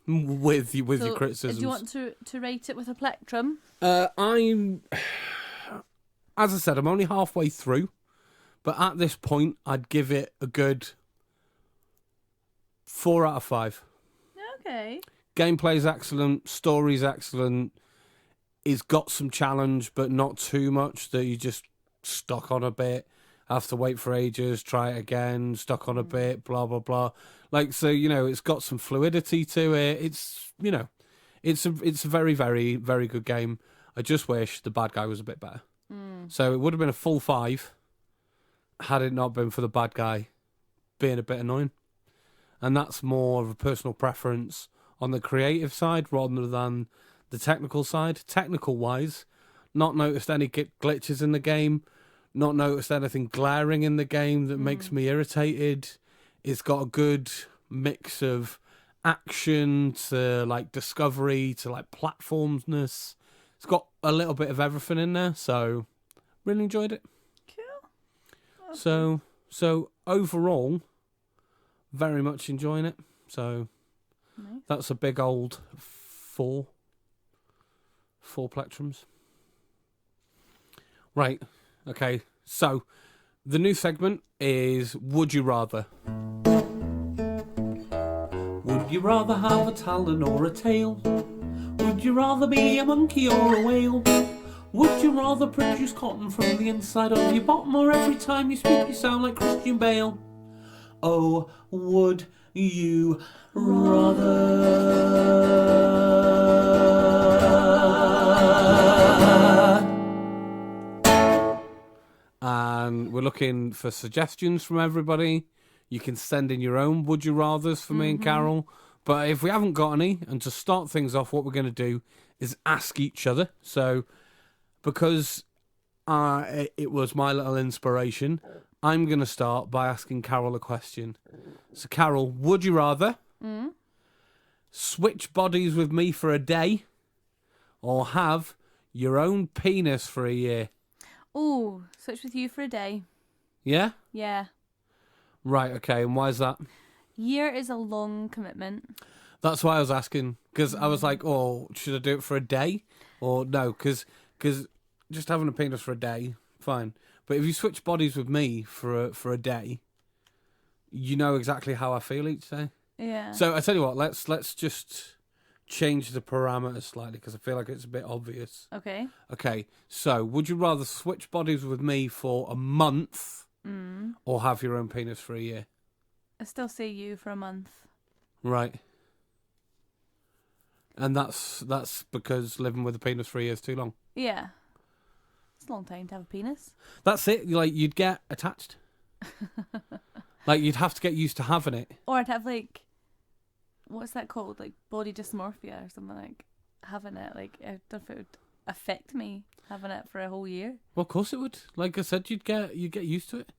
with your criticisms. Do you want to rate it with a plectrum? As I said, I'm only halfway through, but at this point, I'd give it a good 4 out of 5. Okay. Gameplay's excellent, story's excellent. It's got some challenge, but not too much that you just stuck on a bit, have to wait for ages, try it again, stuck on a bit, blah, blah, blah. Like, so, it's got some fluidity to it. It's, it's a very, very, very good game. I just wish the bad guy was a bit better. So it would have been a full 5 had it not been for the bad guy being a bit annoying. And that's more of a personal preference on the creative side rather than the technical side. Technical-wise, not noticed any glitches in the game, not noticed anything glaring in the game that makes me irritated. It's got a good mix of action to, like, discovery to, like, platformness. It's got a little bit of everything in there, so really enjoyed it. Cool. Okay. So overall, very much enjoying it. So nice. That's a big old 4 plectrums. Right. Okay. So the new segment is Would You Rather? Would you rather have a talon or a tail? Would you rather be a monkey or a whale? Would you rather produce cotton from the inside of your bottom, or every time you speak you sound like Christian Bale? Oh, would you rather? And we're looking for suggestions from everybody. You can send in your own would you rathers for me and Carol. But if we haven't got any, and to start things off, what we're going to do is ask each other. So, because it was my little inspiration, I'm going to start by asking Carol a question. So, Carol, would you rather switch bodies with me for a day or have your own penis for a year? Oh, switch with you for a day. Yeah? Yeah. Right, okay. And why is that? Year is a long commitment. That's why I was asking. Because I was like, oh, should I do it for a day? Or no, because just having a penis for a day, fine. But if you switch bodies with me for a day, you know exactly how I feel each day. Yeah. So I tell you what, let's just change the parameters slightly because I feel like it's a bit obvious. Okay. Okay, so would you rather switch bodies with me for a month or have your own penis for a year? I still say you for a month. Right. And that's because living with a penis for a year is too long. Yeah. It's a long time to have a penis. That's it. Like, you'd get attached. Like, you'd have to get used to having it. Or I'd have like, what's that called? Like body dysmorphia or something, like having it. Like, I don't know if it would affect me having it for a whole year. Well, of course it would. Like I said, you'd get used to it.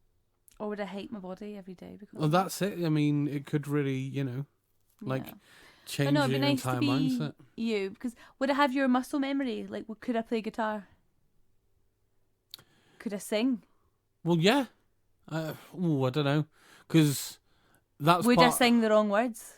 Or would I hate my body every day because? Well, that's it. I mean, it could really, like, Yeah. change But no, it'd your be nice entire to be mindset. you, because would I have your muscle memory? Like, could I play guitar? Could I sing? Well, yeah. I don't know, because that's Would I sing the wrong words?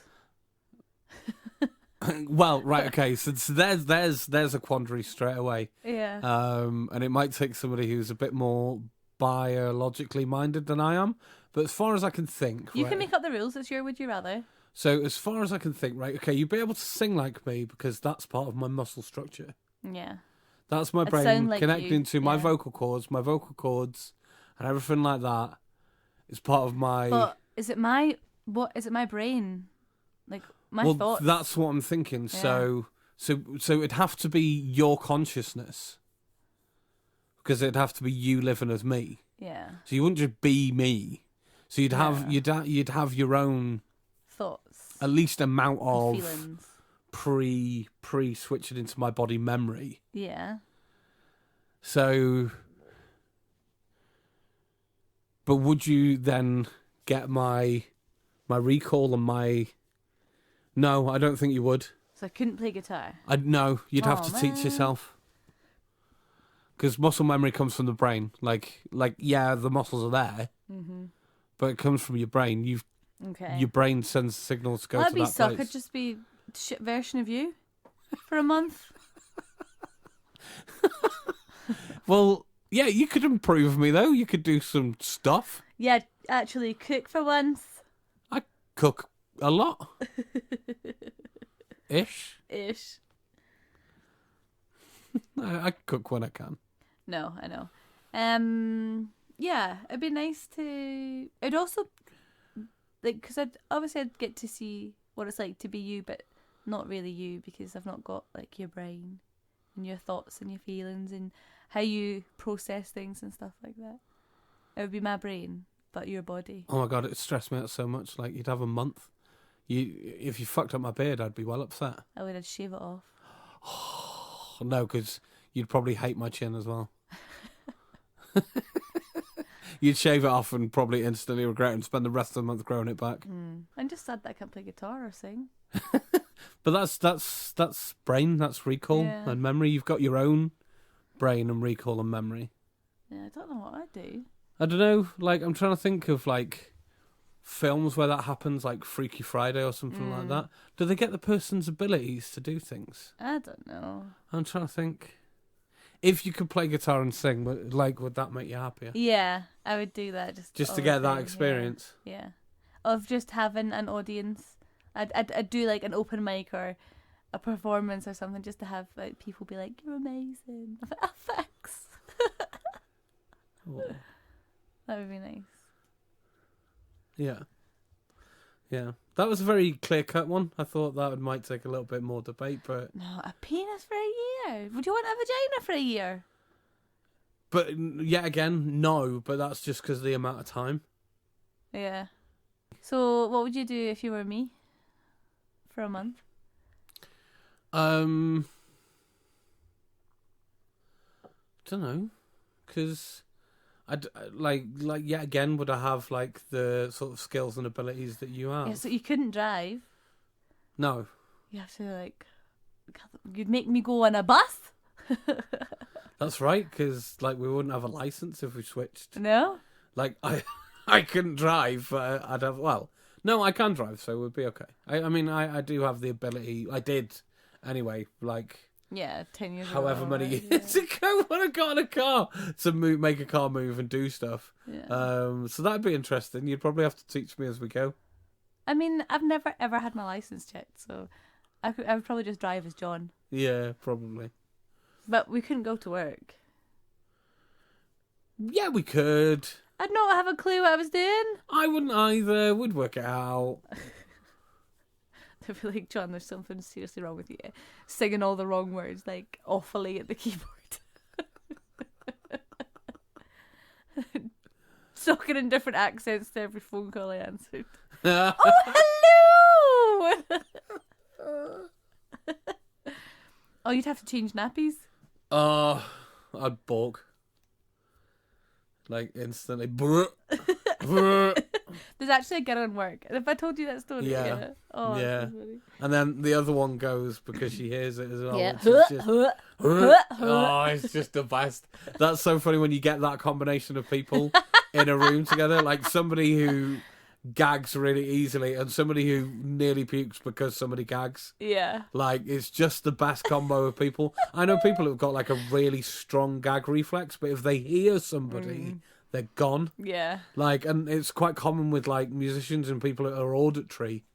Well, right, okay. So there's a quandary straight away. Yeah. And it might take somebody who's a bit more biologically minded than I am. But as far as I can think, You right, can make up the rules. It's your would you rather. So as far as I can think, right, okay, you'd be able to sing like me because that's part of my muscle structure. Yeah. That's my I'd brain sound like connecting you, to my yeah. vocal cords, and everything like that is part of my. But is it my brain? Like my thoughts. That's what I'm thinking. Yeah. So it'd have to be your consciousness because it'd have to be you living as me. Yeah. So you wouldn't just be me. So you'd have you'd have your own Thoughts. at least amount of Feelings. pre switching into my body memory. Yeah. So, but would you then get my recall and my? No, I don't think you would. So I couldn't play guitar. No, you'd have Oh, to teach man. yourself. Because muscle memory comes from the brain. Like yeah, the muscles are there, but it comes from your brain. Okay. Your brain sends signals to go That'd to be that suck. place. I'd just be a shit version of you for a month. Well, yeah, you could improve me though. You could do some stuff. Yeah, actually cook for once. I cook a lot. Ish. I cook when I can. No, I know. Yeah, it'd be nice to. It'd also like because I'd get to see what it's like to be you, but not really you because I've not got like your brain and your thoughts and your feelings and how you process things and stuff like that. It would be my brain, but your body. Oh my god, it stressed me out so much. Like you'd have a month. If you fucked up my beard, I'd be well upset. I would shave it off. No, because you'd probably hate my chin as well. You'd shave it off and probably instantly regret it and spend the rest of the month growing it back. I'm just sad that I can't play guitar or sing. But that's brain, that's recall Yeah. and memory. You've got your own brain and recall and memory. Yeah, I don't know what I'd do. I don't know. Like I'm trying to think of like films where that happens, like Freaky Friday or something like that. Do they get the person's abilities to do things? I don't know. I'm trying to think. If you could play guitar and sing, would that make you happier? Yeah, I would do that just Just all to the get that time, experience. Yeah. Of just having an audience. I'd do like an open mic or a performance or something just to have like people be like, "You're amazing." I'm like, "Oh, thanks." Oh. That would be nice. Yeah. Yeah. That was a very clear-cut one. I thought that might take a little bit more debate, but... No, a penis for a year. Would you want a vagina for a year? But yet again, no, but that's just because of the amount of time. Yeah. So, what would you do if you were me? For a month? Don't know, because I'd like yet again, would I have like the sort of skills and abilities that you have? Yeah, so you couldn't drive. No. You have to like... You'd make me go on a bus? That's right, because like we wouldn't have a license if we switched. No? Like I couldn't drive. I'd have no, I can drive, so it would be okay. I mean, I do have the ability. I did anyway. Like Yeah, 10 years however ago. many right, years ago when I got in a car to make a car move and do stuff. Yeah. So that'd be interesting. You'd probably have to teach me as we go. I mean, I've never ever had my license checked, so I would probably just drive as John. Yeah, probably. But we couldn't go to work. Yeah, we could. I'd not have a clue what I was doing. I wouldn't either. We'd work it out. They'd be like, John, there's something seriously wrong with you. Singing all the wrong words, like, awfully at the keyboard. Talking in different accents to every phone call I answered. Oh, hello! Oh, you'd have to change nappies? I'd balk. Like, instantly. Brr, brr. There's actually a girl in work. If I told you that story, Yeah. Oh, Yeah. that's so funny. And then the other one goes because she hears it as well. Yeah. Which is just, oh, it's just the best. That's so funny when you get that combination of people in a room together. Like somebody who gags really easily and somebody who nearly pukes because somebody gags. Yeah. Like, it's just the best combo of people. I know people who've got like a really strong gag reflex, but if they hear somebody, they're gone. Yeah. Like, and it's quite common with like musicians and people that are auditory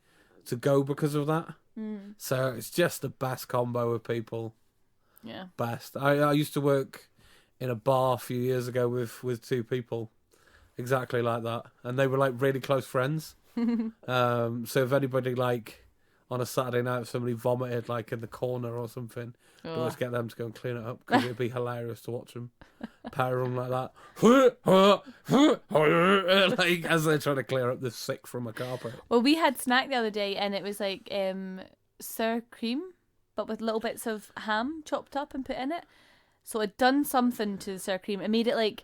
to go because of that. So it's just the best combo of people. Yeah. Best. I used to work in a bar a few years ago with two people exactly like that, and they were like really close friends. So if anybody like on a Saturday night, if somebody vomited like in the corner or something, I'd always get them to go and clean it up because it'd be hilarious to watch them. Pair of them like that, like as they're trying to clear up the sick from a carpet. Well, we had snack the other day, and it was like sour cream, but with little bits of ham chopped up and put in it. So I'd done something to the sour cream. It made it like,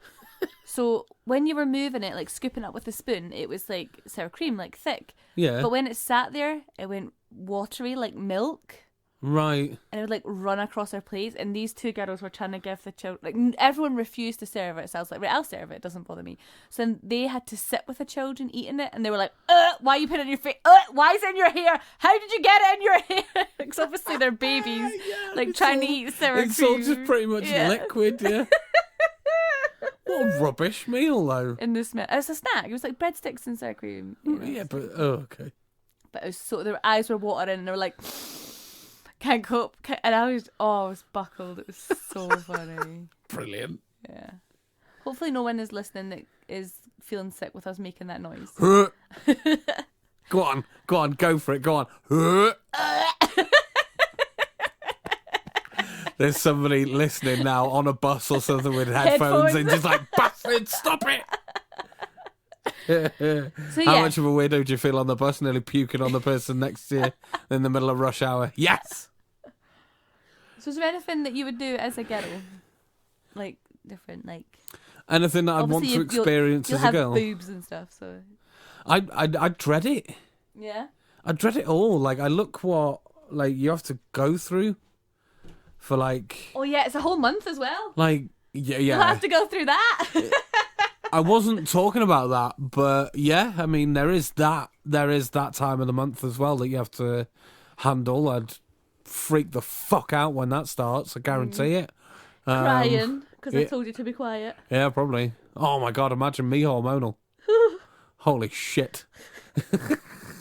so when you were moving it, like scooping it up with a spoon, it was like sour cream, like thick. Yeah. But when it sat there, it went watery, like milk. Right. And it would like run across our plates, and these two girls were trying to give the children, like everyone refused to serve it, so I was like, right, I'll serve it, it doesn't bother me. So then they had to sit with the children eating it, and they were like, why you put it in your face? Why is it in your hair? How did you get it in your hair? Because obviously they're babies, like trying to eat sour cream. It's all just pretty much liquid, yeah. What a rubbish meal though. In the smell, it was a snack. It was like breadsticks and sour cream. You know? Yeah, but okay. But it was so their eyes were watering, and they were like, can't cope. And I was buckled. It was so funny. Brilliant. Yeah. Hopefully no one is listening that is feeling sick with us making that noise. Go on, go for it, go on. There's somebody listening now on a bus or something with headphones and just like, bastard, stop it! So, How much of a weirdo do you feel on the bus, nearly puking on the person next to you in the middle of rush hour? Yes! So is there anything that you would do as a girl? Like, different, like... Anything that I'd want to experience as a girl? You'll have boobs and stuff, so... I dread it. Yeah? I dread it all. Like, I look what, like, you have to go through for, like... Oh, yeah, it's a whole month as well. Like, yeah. You'll have to go through that. I wasn't talking about that, but yeah, I mean, there is that time of the month as well that you have to handle. I'd freak the fuck out when that starts, I guarantee it. Crying, because I told you to be quiet. Yeah, probably. Oh my God, imagine me hormonal. Holy shit.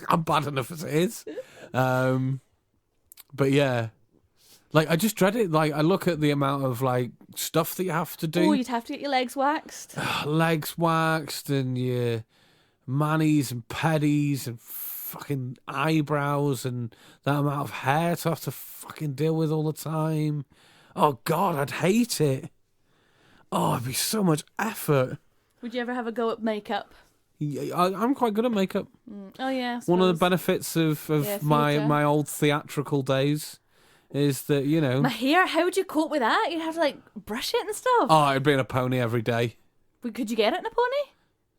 I'm bad enough as it is. But yeah. Like, I just dread it. Like, I look at the amount of, like, stuff that you have to do. Oh, you'd have to get your legs waxed. Legs waxed and your manis and pedis and fucking eyebrows and that amount of hair to have to fucking deal with all the time. Oh, God, I'd hate it. Oh, it'd be so much effort. Would you ever have a go at makeup? Yeah, I'm quite good at makeup. Oh, yeah. One of the benefits of my old theatrical days is that, you know... My hair, how would you cope with that? You'd have to, like, brush it and stuff. Oh, I'd be in a pony every day. But could you get it in a pony?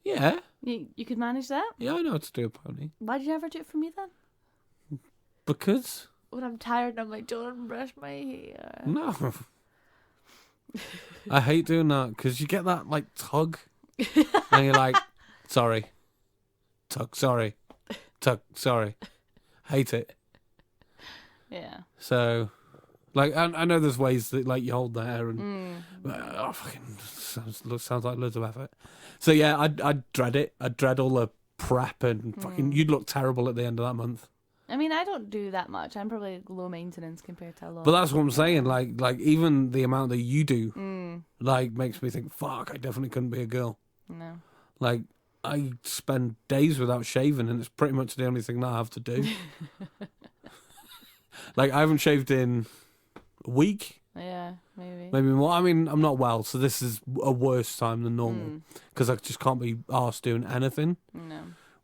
Yeah. You could manage that? Yeah, I know how to do a pony. Why did you never do it for me then? Because? When I'm tired and I'm like, don't brush my hair. No. I hate doing that because you get that, like, tug. And you're like, sorry. Tug, sorry. Tug, sorry. Hate it. Yeah. So, like, I know there's ways that, like, you hold the hair and... fucking sounds like loads of effort. So, yeah, I'd dread it. I'd dread all the prep and fucking, you'd look terrible at the end of that month. I mean, I don't do that much. I'm probably low maintenance compared to a lot. But that's what I'm saying. Like even the amount that you do, like, makes me think, fuck, I definitely couldn't be a girl. No. Like, I spend days without shaving, and it's pretty much the only thing that I have to do. Like, I haven't shaved in a week. Yeah, maybe. Maybe more. I mean, I'm not well, so this is a worse time than normal because I just can't be arsed doing anything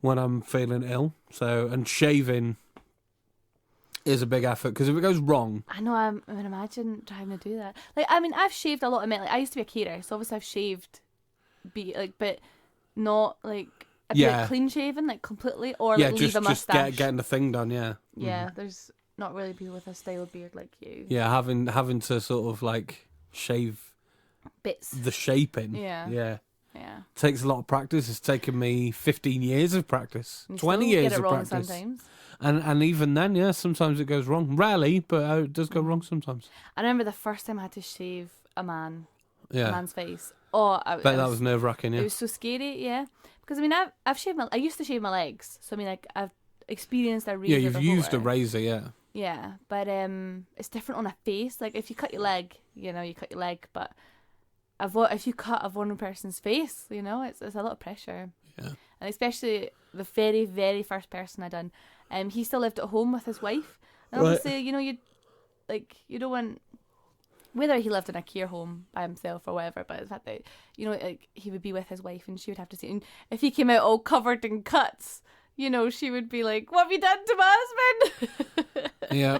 when I'm feeling ill. So, and shaving is a big effort because if it goes wrong, I know. I mean, imagine trying to do that. Like, I mean, I've shaved a lot of men. Like, I used to be a caterer, so obviously I've shaved, but not like a bit clean shaven, like completely, or like leave a mustache. Just getting the thing done. Yeah. Yeah, there's not really people with a style beard like you. Yeah, having to sort of like shave bits, the shaping. Yeah. Takes a lot of practice. It's taken me 15 years of practice, 20 years get it of wrong practice. Sometimes. And even then, yeah, sometimes it goes wrong. Rarely, but it does go wrong sometimes. I remember the first time I had to shave a man's face. Oh, bet that was nerve-wracking, yeah. It was so scary, yeah. Because, I mean, I've shaved I used to shave my legs. So, I mean, like, I've experienced a razor Yeah, you've before. used a razor, yeah. Yeah, but it's different on a face. Like, if you cut your leg, you cut your leg. But if you cut one person's face, it's a lot of pressure. Yeah. And especially the very, very first person I done, he still lived at home with his wife. And obviously, you don't want, whether he lived in a care home by himself or whatever, but the fact that, like, he would be with his wife and she would have to see, and if he came out all covered in cuts, she would be like, what have you done to my husband? Yeah.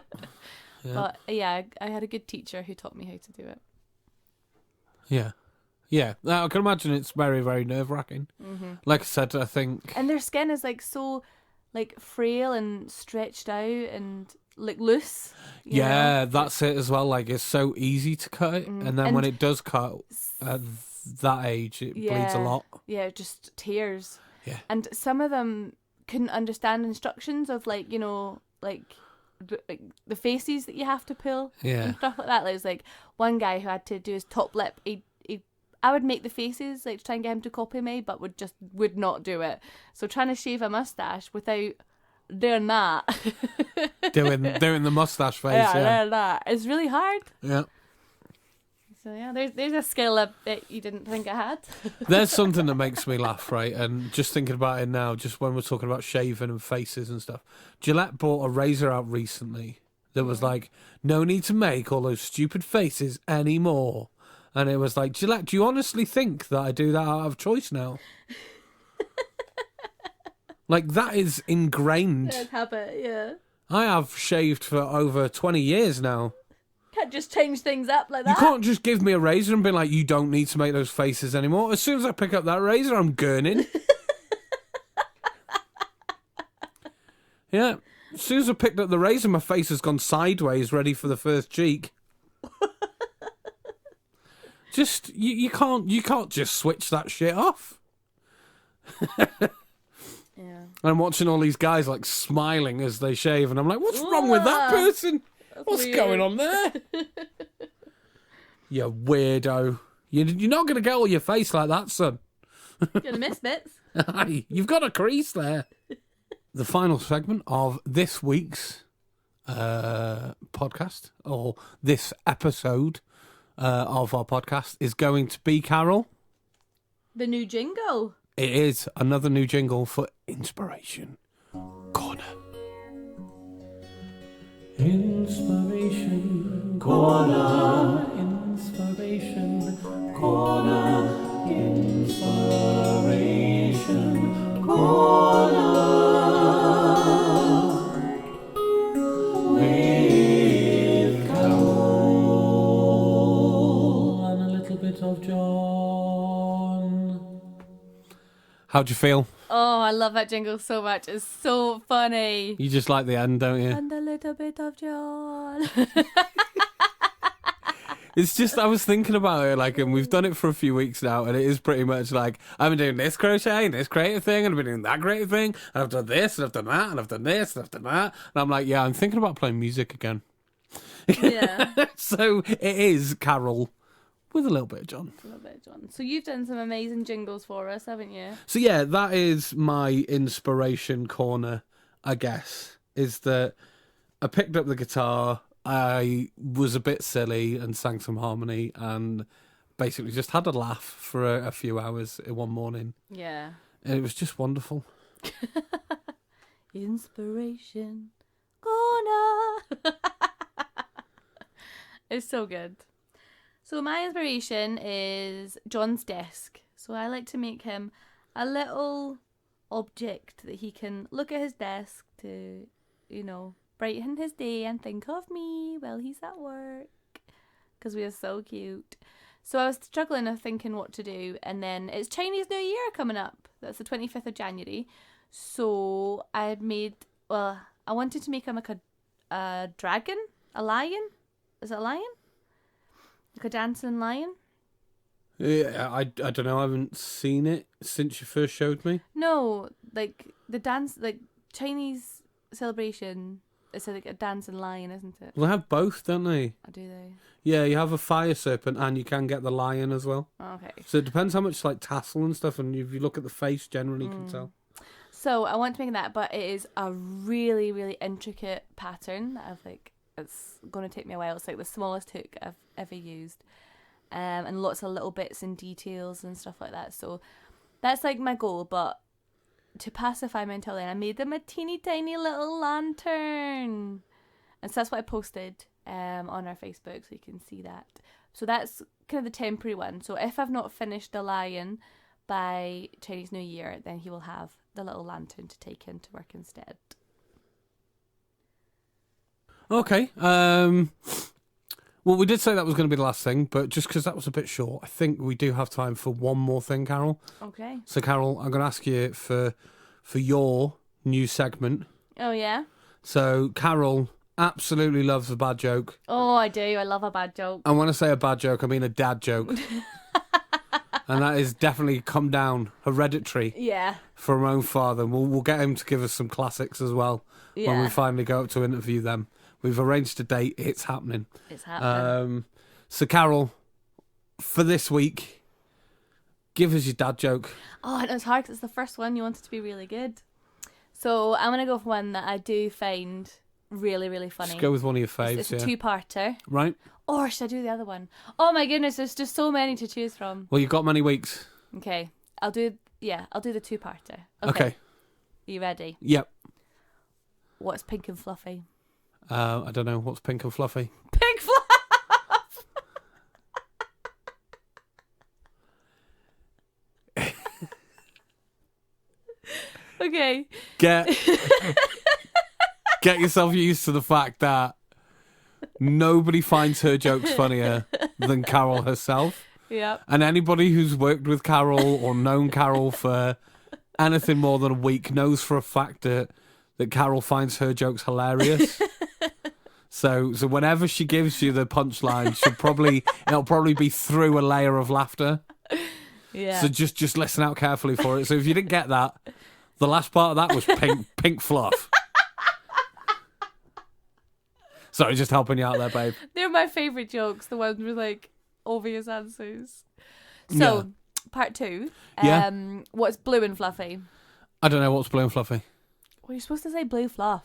But yeah, I had a good teacher who taught me how to do it. Yeah. Yeah. Now, I can imagine it's very, very nerve-wracking. Mm-hmm. Like I said, I think... And their skin is like so like frail and stretched out and like loose. Yeah, that's it as well. Like, it's so easy to cut it. And then when it does cut at that age, it bleeds a lot. Yeah, it just tears. Yeah. And some of them couldn't understand instructions of like, like the faces that you have to pull and stuff like that. There was like one guy who had to do his top lip. I would make the faces like to try and get him to copy me, but would not do it. So trying to shave a mustache without doing that, doing the mustache face, doing that, it's really hard. Yeah. So yeah, there's a skill that you didn't think I had. There's something that makes me laugh, right? And just thinking about it now, just when we're talking about shaving and faces and stuff, Gillette bought a razor out recently that was like, no need to make all those stupid faces anymore. And it was like, Gillette, do you honestly think that I do that out of choice now? Like, that is ingrained. That's habit, yeah. I have shaved for over 20 years now. Can't just change things up like that. You can't just give me a razor and be like, you don't need to make those faces anymore. As soon as I pick up that razor, I'm gurning. Yeah. As soon as I picked up the razor, my face has gone sideways, ready for the first cheek. Just you can't just switch that shit off. Yeah. I'm watching all these guys like smiling as they shave, and I'm like, what's wrong with that person? What's going on there? You weirdo. You're not going to get all your face like that, son. You're going to miss bits. You've got a crease there. The final segment of this week's podcast, or this episode of our podcast, is going to be, Carol, the new jingle. It is another new jingle for Inspiration Corner. Inspiration Corner. Inspiration Corner. Inspiration Corner. With Carol and a little bit of John. How'd you feel? Oh, I love that jingle so much. It's so funny. You just like the end, don't you? And a little bit of John. It's just, I was thinking about it, like, and we've done it for a few weeks now, and it is pretty much like, I've been doing this crochet and this creative thing, and I've been doing that creative thing, and I've done this, and I've done that, and I've done this, and I've done that. And I'm like, yeah, I'm thinking about playing music again. Yeah. So it is Carol with a little bit of John. A little bit, John. So you've done some amazing jingles for us, haven't you? So yeah, that is my inspiration corner, I guess, is that I picked up the guitar, I was a bit silly and sang some harmony and basically just had a laugh for a few hours in one morning. Yeah. And it was just wonderful. Inspiration corner. It's so good. So my inspiration is John's desk. So I like to make him a little object that he can look at his desk to, brighten his day and think of me while he's at work. Because we are so cute. So I was struggling of thinking what to do. And then it's Chinese New Year coming up. That's the 25th of January. So I wanted to make him like a dragon, a lion. Is it a lion? Like a dancing lion? Yeah, I don't know. I haven't seen it since you first showed me. No, like the dance, like Chinese celebration. It's like a dancing lion, isn't it? Well, they have both, don't they? Or do they? Yeah, you have a fire serpent and you can get the lion as well. Okay. So it depends how much like tassel and stuff, and if you look at the face, generally you can tell. So I want to make that, but it is a really, really intricate pattern that it's going to take me a while. It's like the smallest hook I've ever used. And lots of little bits and details and stuff like that. So that's like my goal, but to pacify my mental, I made them a teeny tiny little lantern. And so that's what I posted on our Facebook, so you can see that. So that's kind of the temporary one. So if I've not finished the lion by Chinese New Year, then he will have the little lantern to take into work instead. Okay. Well, we did say that was going to be the last thing, but just because that was a bit short, I think we do have time for one more thing, Carol. Okay. So, Carol, I'm going to ask you for your new segment. Oh, yeah? So, Carol absolutely loves a bad joke. Oh, I do. I love a bad joke. And when I say a bad joke, I mean a dad joke. And that is definitely come down hereditary. Yeah. From our own father. We'll get him to give us some classics as well when we finally go up to interview them. We've arranged a date. It's happening. It's happening. So, Carol, for this week, give us your dad joke. Oh, and it's hard because it's the first one. You want it to be really good. So I'm going to go for one that I do find really, really funny. Just go with one of your faves. It's a two-parter. Right. Or should I do the other one? Oh my goodness, there's just so many to choose from. Well, you've got many weeks. Okay. I'll do the two-parter. Okay. You ready? Yep. What's pink and fluffy? I don't know. What's pink and fluffy? Pink fluff! Okay. Get yourself used to the fact that nobody finds her jokes funnier than Carol herself. Yep. And anybody who's worked with Carol or known Carol for anything more than a week knows for a fact that Carol finds her jokes hilarious. So whenever she gives you the punchline, it'll probably be through a layer of laughter. Yeah. So just listen out carefully for it. So if you didn't get that, the last part of that was pink fluff. Sorry, just helping you out there, babe. They're my favourite jokes, the ones with like obvious answers. So, part two. What's blue and fluffy? I don't know what's blue and fluffy. Well, you're supposed to say blue fluff.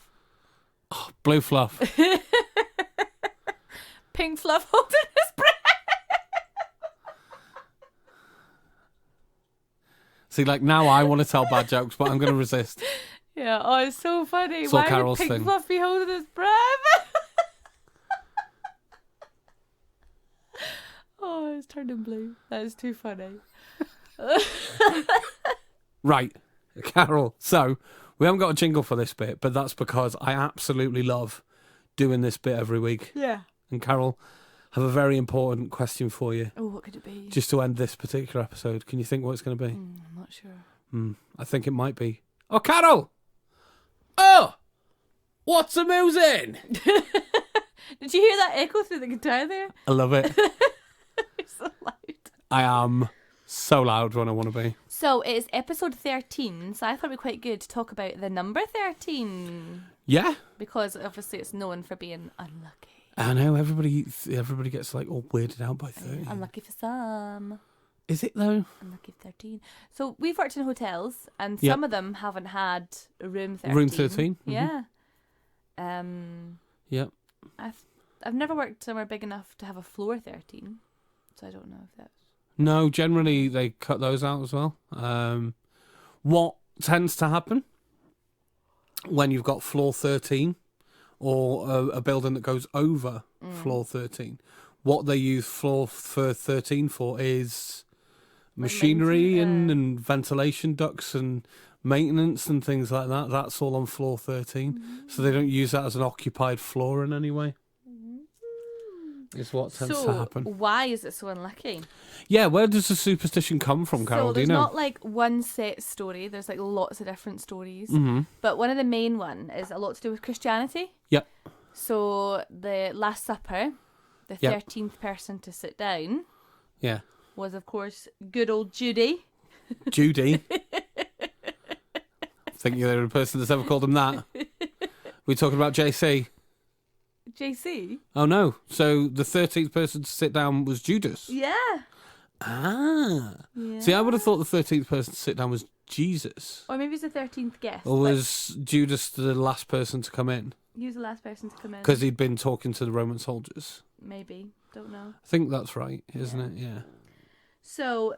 Oh, blue fluff. Pink fluff holding his breath. See, like now I want to tell bad jokes, but I'm going to resist. Yeah, oh, it's so funny. It's all Why Carol's would Pink thing. Fluff be holding his breath? Oh, it's turning blue. That is too funny. Right, Carol. So we haven't got a jingle for this bit, but that's because I absolutely love doing this bit every week. Yeah. And Carol, I have a very important question for you. Oh, what could it be? Just to end this particular episode. Can you think what it's going to be? I'm not sure. I think it might be. Oh, Carol! Oh! What's a mousing? Did you hear that echo through the guitar there? I love it. It's so loud. I am so loud when I want to be. So it's episode 13, so I thought it'd be quite good to talk about the number 13. Yeah? Because obviously it's known for being unlucky. I know everybody gets like all weirded out by 30. Unlucky for some. Is it though? Unlucky for 13. So we've worked in hotels, and Yep. some of them haven't had a room 13. Room 13? Mhm. Yeah. Yep. I've never worked somewhere big enough to have a floor 13, so I don't know if that's... No, generally they cut those out as well. What tends to happen when you've got floor 13 or a building that goes over floor 13, what they use floor 13 for is machinery and ventilation ducts and maintenance and things like that. That's all on floor 13. So they don't use that as an occupied floor in any way. Is what tends to happen. Why is it so unlucky? Yeah, where does the superstition come from, Carol? Do you know? There's not like one set story. There's like lots of different stories. Mm-hmm. But one of the main one is a lot to do with Christianity. Yep. So the Last Supper, the 13th person to sit down, was of course good old Judy. Judy. I think you're the only person that's ever called him that. We're talking about JC. JC? Oh no! So the 13th person to sit down was Judas. Yeah. Ah. Yeah. See, I would have thought the 13th person to sit down was Jesus. Or maybe it's the 13th guest. Or was Judas the last person to come in? He was the last person to come in. Because he'd been talking to the Roman soldiers. Maybe. Don't know. I think that's right, isn't it? Yeah. So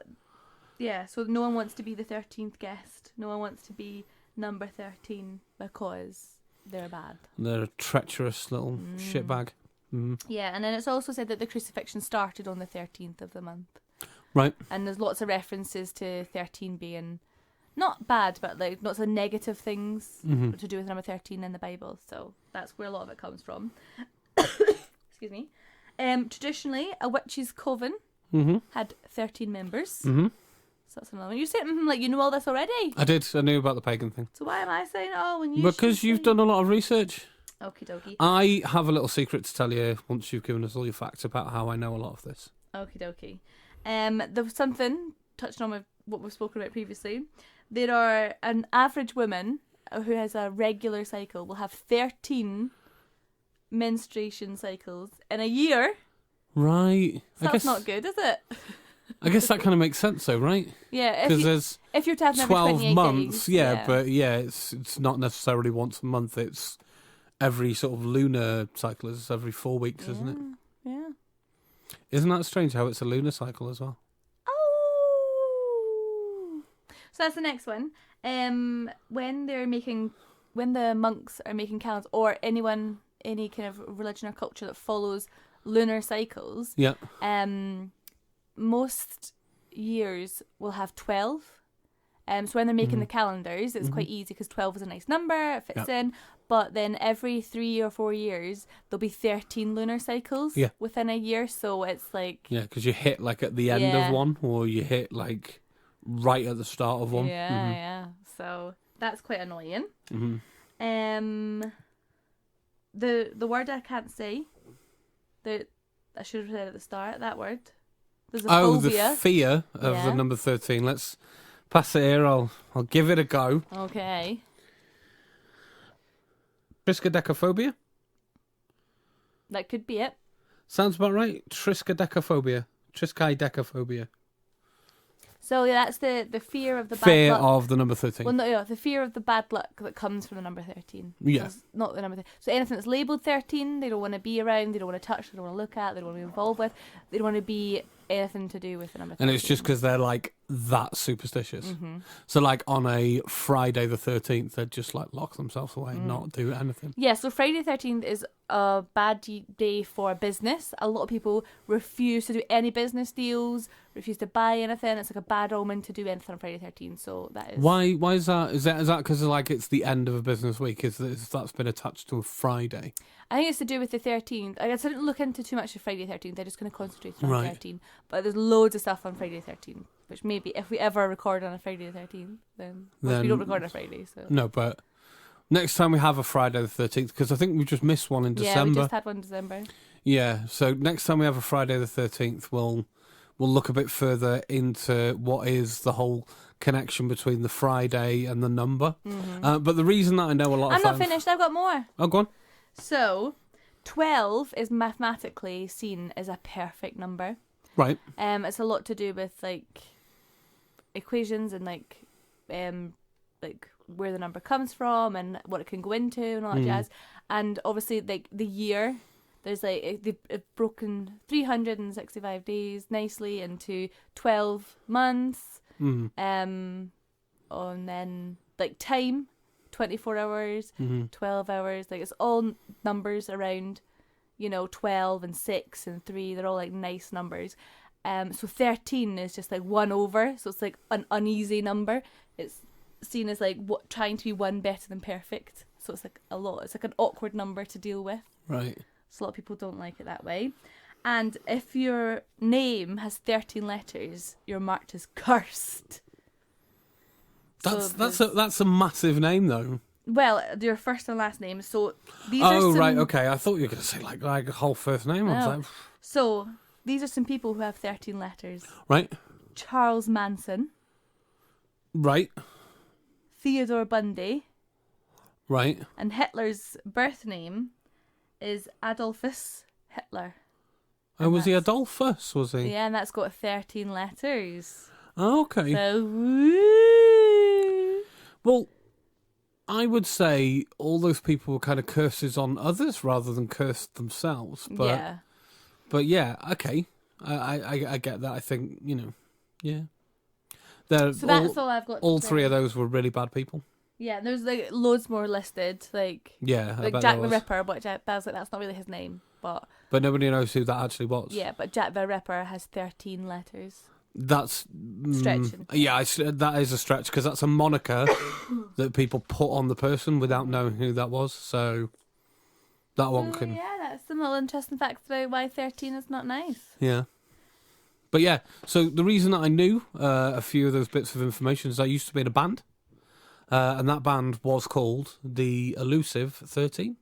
no one wants to be the 13th guest. No one wants to be number 13 because they're bad. They're a treacherous little shitbag. Mm. Yeah, and then it's also said that the crucifixion started on the 13th of the month. Right. And there's lots of references to 13 being not bad, but like lots of negative things to do with number 13 in the Bible. So that's where a lot of it comes from. Excuse me. Traditionally, a witch's coven had 13 members. Mm-hmm. So that's another one. You said like you know all this already. I did. I knew about the pagan thing. So why am I saying when you? Because you've done a lot of research. Okie dokie. I have a little secret to tell you once you've given us all your facts about how I know a lot of this. Okie dokie. There was something touching on with what we've spoken about previously. There are an average woman who has a regular cycle will have 13 menstruation cycles in a year. Right. So that's not good, is it? I guess that kind of makes sense, though, right? Yeah, because if you're to have 12 months, days, but it's not necessarily once a month. It's every sort of lunar cycle is every 4 weeks, isn't it? Yeah. Isn't that strange how it's a lunar cycle as well? Oh. So that's the next one. When the monks are making calendars, or any kind of religion or culture that follows lunar cycles, most years will have 12. So when they're making the calendars, it's quite easy because 12 is a nice number, it fits in. But then every 3 or 4 years, there'll be 13 lunar cycles within a year. So it's like... Yeah, because you hit like at the end of one, or you hit like right at the start of one. Yeah. So that's quite annoying. Mm-hmm. The word I can't say, I should have said at the start, that word. There's a phobia. The fear of the number 13. Let's pass it here. I'll give it a go. Okay. Triskaidekaphobia? That could be it. Sounds about right. Triskaidekaphobia. So that's the fear of the bad fear luck. of the number 13. Well, no, the fear of the bad luck that comes from the number 13. Yeah. So not the number 13. So anything that's labelled 13, they don't want to be around, they don't want to touch, they don't want to look at, they don't want to be involved with, they don't want to be anything to do with the number 13. And it's just because they're like that superstitious. So like on a Friday the 13th, they'd just like lock themselves away and not do anything. Yeah, so Friday the 13th is a bad day for business. A lot of people refuse to do any business deals, refuse to buy anything. It's like a bad omen to do anything on Friday the 13th. So that is... Why is that? Is that because like it's the end of a business week? Is that's been attached to a Friday? I think it's to do with the 13th. I guess I didn't look into too much of Friday the 13th. I just kind of concentrated on the 13th. But there's loads of stuff on Friday the 13th, which maybe if we ever record on a Friday the 13th, then we don't record on a Friday. So. No, but next time we have a Friday the 13th, because I think we just missed one in December. Yeah, we just had one in December. Yeah, so next time we have a Friday the 13th, we'll look a bit further into what is the whole connection between the Friday and the number. But the reason that I know a lot I'm not finished. I've got more. Oh, go on. So, 12 is mathematically seen as a perfect number. Right. It's a lot to do with like equations and like where the number comes from and what it can go into and all that jazz. And obviously, like the year, there's like they've broken 365 days nicely into 12 months. And then like time, 24 hours, 12 hours. Like it's all numbers around, 12 and 6 and 3. They're all like nice numbers. So 13 is just like 1 over. So it's like an uneasy number. It's seen as like trying to be one better than perfect. So it's like a lot. It's like an awkward number to deal with. Right. So a lot of people don't like it that way. And if your name has 13 letters, you're marked as cursed. That's a massive name though. Well, your first and last name. So these are some... right, okay. I thought you were going to say like a whole first name. I was like... So these are some people who have 13 letters. Right. Charles Manson. Right. Theodore Bundy. Right. And Hitler's birth name is Adolphus Hitler. Oh, was he Adolphus, was he? Yeah, and that's got 13 letters. Oh, okay. So, woo! Well, I would say all those people were kind of curses on others rather than cursed themselves. But, yeah. But yeah, okay. I get that. I think, yeah. So that's all I've got to all say. 3 of those were really bad people. Yeah, there's like loads more listed. Like, yeah, like Jack the Ripper, but that's not really his name. But nobody knows who that actually was. Yeah, but Jack the Ripper has 13 letters. That's stretching. Yeah, that is a stretch because that's a moniker that people put on the person without knowing who that was. So that one can. Yeah, that's some little interesting facts about why 13 is not nice. Yeah. But yeah, so the reason that I knew a few of those bits of information is I used to be in a band, and that band was called the Illusive 13.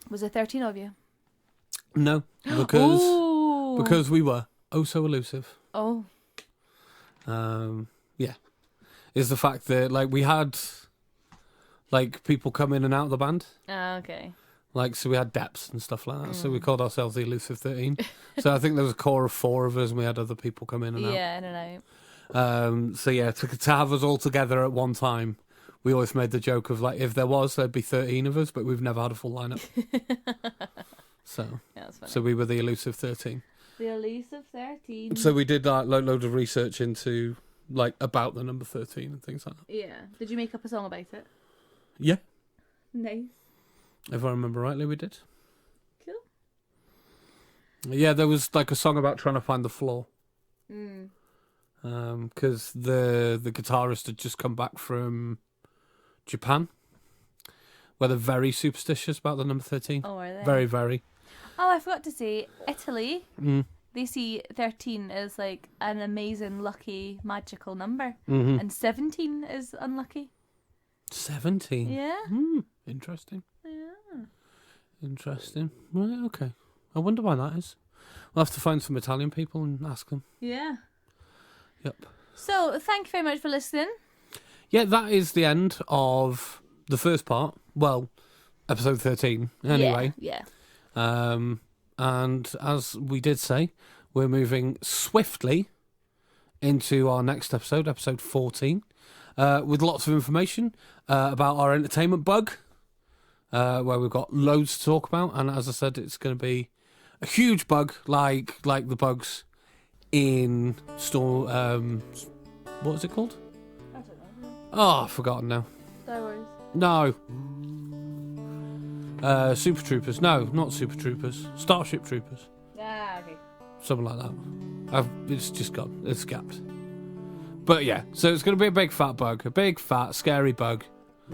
Was there 13 of you? No, because we were so elusive. Oh. Yeah. Is the fact that like we had like people come in and out of the band. Okay. Like, so we had depths and stuff like that. So we called ourselves the Illusive 13. So I think there was a core of 4 of us and we had other people come in and out. Yeah, I don't know. So yeah, to have us all together at one time, we always made the joke of like, if there'd be 13 of us, but we've never had a full lineup. So, yeah, that's funny. So we were the Illusive 13. The Illusive 13. So we did like loads of research into like about the number 13 and things like that. Yeah. Did you make up a song about it? Yeah. Nice. If I remember rightly, we did. Cool. Yeah, there was like a song about trying to find the flaw. Because the guitarist had just come back from Japan, where they're very superstitious about the number 13. Oh, are they? Very, very. Oh, I forgot to say, Italy, they see 13 as like an amazing, lucky, magical number. Mm-hmm. And 17 is unlucky. 17? Yeah. Interesting. Yeah. Interesting. Right, okay. I wonder why that is. We'll have to find some Italian people and ask them. Yeah. Yep. So, thank you very much for listening. Yeah, that is the end of the first part. Well, episode 13, anyway. Yeah. And as we did say, we're moving swiftly into our next episode, episode 14, with lots of information about our entertainment bug, where we've got loads to talk about. And as I said, it's going to be a huge bug, like the bugs in Storm. What is it called? I don't know. Oh, I've forgotten now. Star Wars. No. Super Troopers. No, not Super Troopers. Starship Troopers. Ah, okay. Something like that. It's just gone. It's gapped. But yeah, so it's going to be a big fat bug. A big fat scary bug.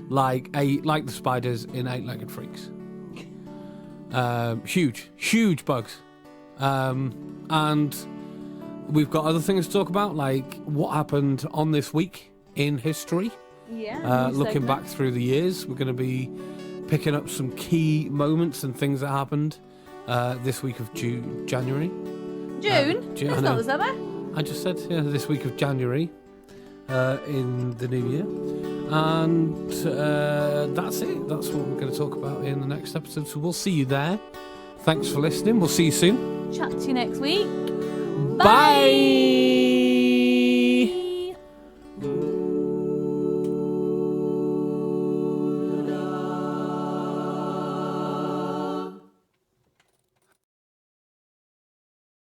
Like the spiders in 8-Legged Freaks. Huge bugs. And we've got other things to talk about, like what happened on this week in history. Yeah. Looking back through the years, we're going to be picking up some key moments and things that happened this week of January. June? It's not the summer. I just said this week of January in the new year. And that's it. That's what we're going to talk about in the next episode. So we'll see you there. Thanks for listening. We'll see you soon. Chat to you next week. Bye.